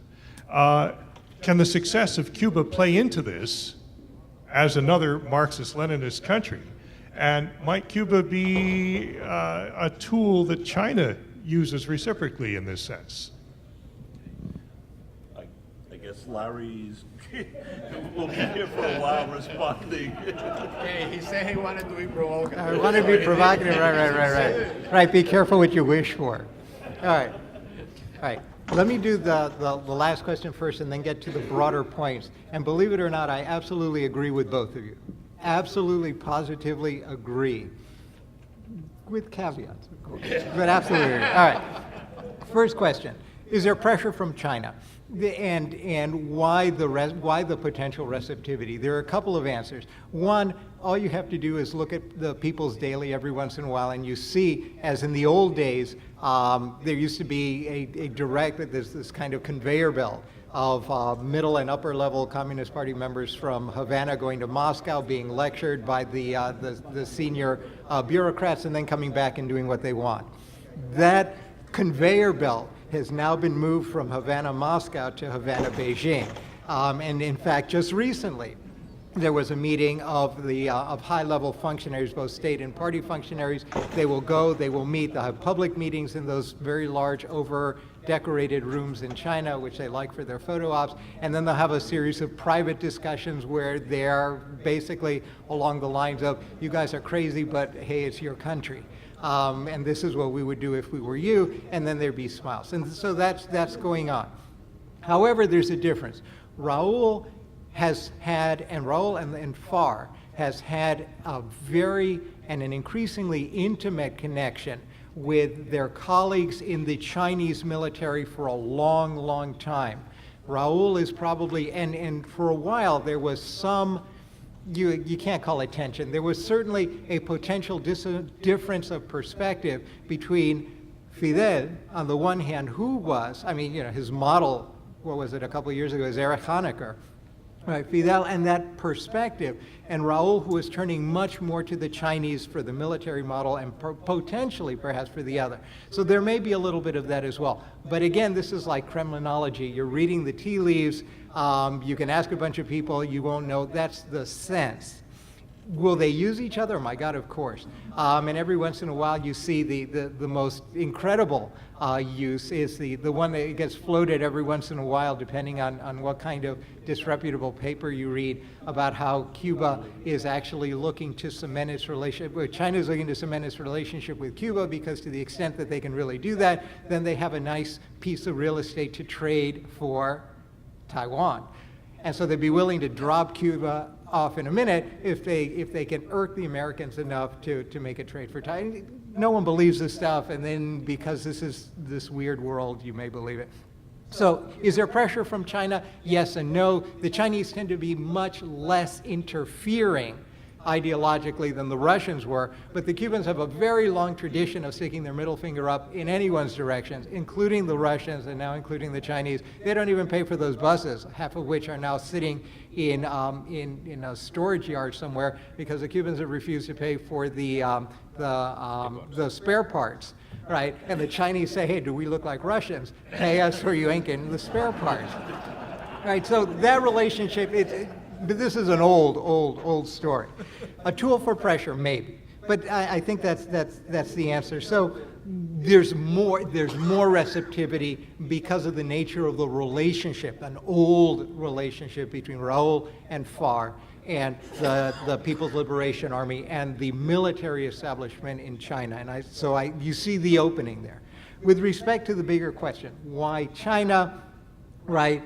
can the success of Cuba play into this as another Marxist-Leninist country? And might Cuba be a tool that China uses reciprocally in this sense? I guess Larry's will be here for a while responding. Hey, he said he wanted to be provocative. I want to be provocative, right. Right, be careful what you wish for. All right. Let me do the last question first and then get to the broader points. And believe it or not, I absolutely agree with both of you. Absolutely, positively agree. With caveats, of course, but absolutely agree. All right. First question, is there pressure from China? And why the potential receptivity? There are a couple of answers. One, all you have to do is look at the People's Daily every once in a while, and you see, as in the old days, there used to be a direct, there's this kind of conveyor belt of middle and upper level Communist Party members from Havana going to Moscow, being lectured by the senior bureaucrats, and then coming back and doing what they want. That conveyor belt has now been moved from Havana, Moscow to Havana, Beijing. And in fact, just recently, there was a meeting of high-level functionaries, both state and party functionaries. They will go, they will meet, they'll have public meetings in those very large, over-decorated rooms in China, which they like for their photo ops, and then they'll have a series of private discussions where they're basically along the lines of, you guys are crazy, but hey, it's your country. And this is what we would do if we were you, and then there'd be smiles. And so that's going on. However, there's a difference. Raul and FAR has had a very and an increasingly intimate connection with their colleagues in the Chinese military for a long, long time. Raul is probably, and for a while there was some, you can't call it tension. There was certainly a potential difference of perspective between Fidel, on the one hand, who was, his model, what was it, a couple of years ago, is Erich Honecker, right? Fidel and that perspective, and Raul, who was turning much more to the Chinese for the military model and potentially perhaps for the other. So there may be a little bit of that as well. But again, this is like Kremlinology. You're reading the tea leaves. You can ask a bunch of people, you won't know. That's the sense. Will they use each other? My God, of course. And every once in a while you see the most incredible use is the one that gets floated every once in a while, depending on what kind of disreputable paper you read, about how Cuba is actually looking to cement its relationship, China is looking to cement its relationship with Cuba, because to the extent that they can really do that, then they have a nice piece of real estate to trade for Taiwan. And so they'd be willing to drop Cuba off in a minute if they can irk the Americans enough to make a trade for Taiwan. No one believes this stuff, and then because this is this weird world, you may believe it. So is there pressure from China? Yes and no. The Chinese tend to be much less interfering ideologically than the Russians were, but the Cubans have a very long tradition of sticking their middle finger up in anyone's directions, including the Russians and now including the Chinese. They don't even pay for those buses, half of which are now sitting in a storage yard somewhere because the Cubans have refused to pay for the spare parts. Right, and the Chinese say, hey, do we look like Russians? Pay us or you ain't getting the spare parts. Right, so that relationship, but this is an old story. A tool for pressure, maybe, but I think that's the answer. So there's more receptivity because of the nature of the relationship, an old relationship between Raúl and FAR and the People's Liberation Army and the military establishment in China. And you see the opening there. With respect to the bigger question, why China, right?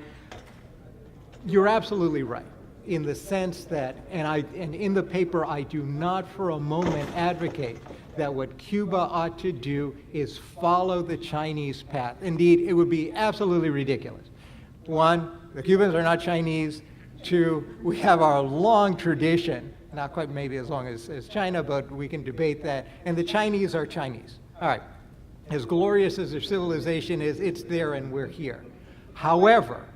You're absolutely right in the sense that, and in the paper, I do not for a moment advocate that what Cuba ought to do is follow the Chinese path. Indeed, it would be absolutely ridiculous. One, the Cubans are not Chinese. Two, we have our long tradition, not quite maybe as long as China, but we can debate that. And the Chinese are Chinese. All right. As glorious as their civilization is, it's there and we're here. However,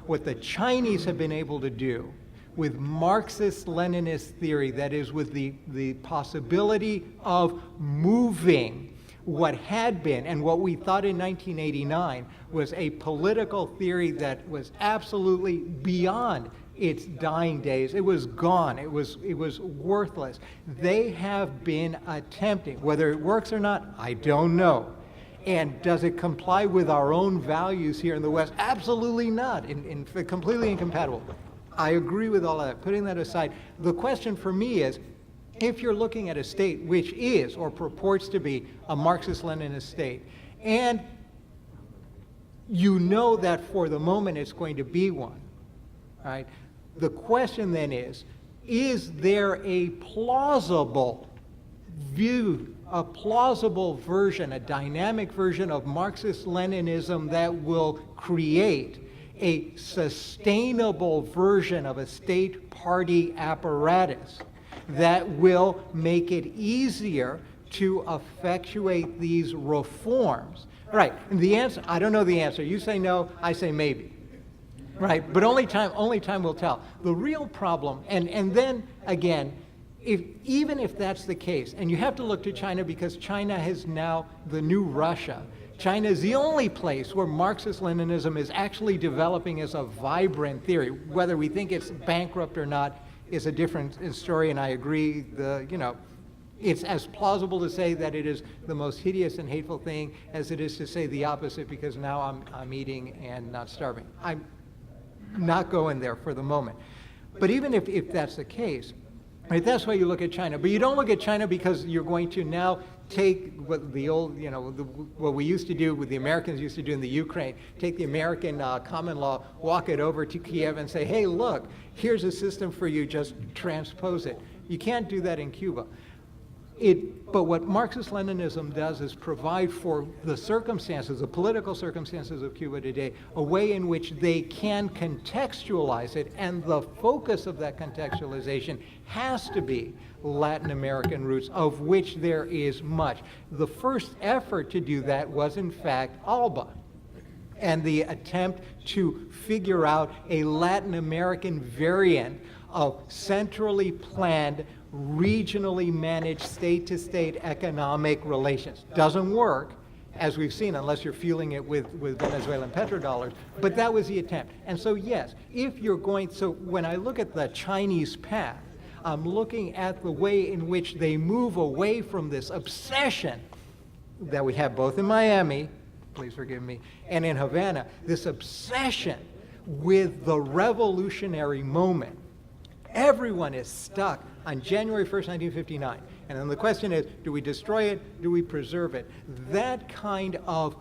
what the Chinese have been able to do with Marxist-Leninist theory, that is with the possibility of moving what had been and what we thought in 1989 was a political theory that was absolutely beyond its dying days. It was gone. It was worthless. They have been attempting, whether it works or not, I don't know. And does it comply with our own values here in the West? Absolutely not. Completely incompatible. I agree with all of that. Putting that aside, the question for me is, if you're looking at a state which is or purports to be a Marxist-Leninist state, and you know that for the moment it's going to be one, right? The question then is there a plausible view, a plausible version, a dynamic version of Marxist-Leninism that will create a sustainable version of a state party apparatus that will make it easier to effectuate these reforms? Right, and the answer, I don't know the answer. You say no, I say maybe. Right, but only time will tell. The real problem, and then again, even if that's the case, and you have to look to China because China is now the new Russia. China is the only place where Marxist-Leninism is actually developing as a vibrant theory. Whether we think it's bankrupt or not is a different story, and I agree, it's as plausible to say that it is the most hideous and hateful thing as it is to say the opposite, because now I'm eating and not starving. I'm not going there for the moment. But even if that's the case, right, that's why you look at China. But you don't look at China because you're going to now take what the old, what we used to do, what the Americans used to do in the Ukraine, take the American common law, walk it over to Kiev and say, hey, look, here's a system for you, just transpose it. You can't do that in Cuba. But what Marxist-Leninism does is provide for the circumstances, the political circumstances of Cuba today, a way in which they can contextualize it, and the focus of that contextualization has to be Latin American roots, of which there is much. The first effort to do that was, in fact, Alba, and the attempt to figure out a Latin American variant of centrally planned, regionally managed state-to-state economic relations. Doesn't work, as we've seen, unless you're fueling it with Venezuelan petrodollars, but that was the attempt. And so yes, so when I look at the Chinese path, I'm looking at the way in which they move away from this obsession that we have both in Miami, please forgive me, and in Havana, this obsession with the revolutionary moment. Everyone is stuck on January 1st, 1959. And then the question is, do we destroy it? Do we preserve it? That kind of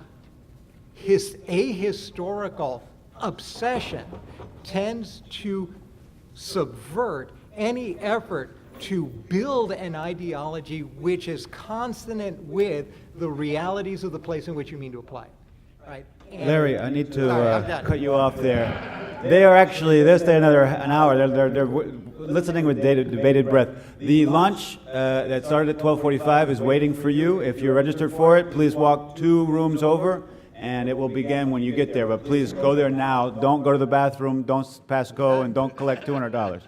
ahistorical obsession tends to subvert any effort to build an ideology which is consonant with the realities of the place in which you mean to apply it. Right? Larry, I need to cut you off there. They are actually, they'll stay an hour. They're listening with bated breath. The lunch that started at 12:45 is waiting for you. If you're registered for it, please walk 2 rooms over, and it will begin when you get there. But please go there now. Don't go to the bathroom, don't pass go, and don't collect $200.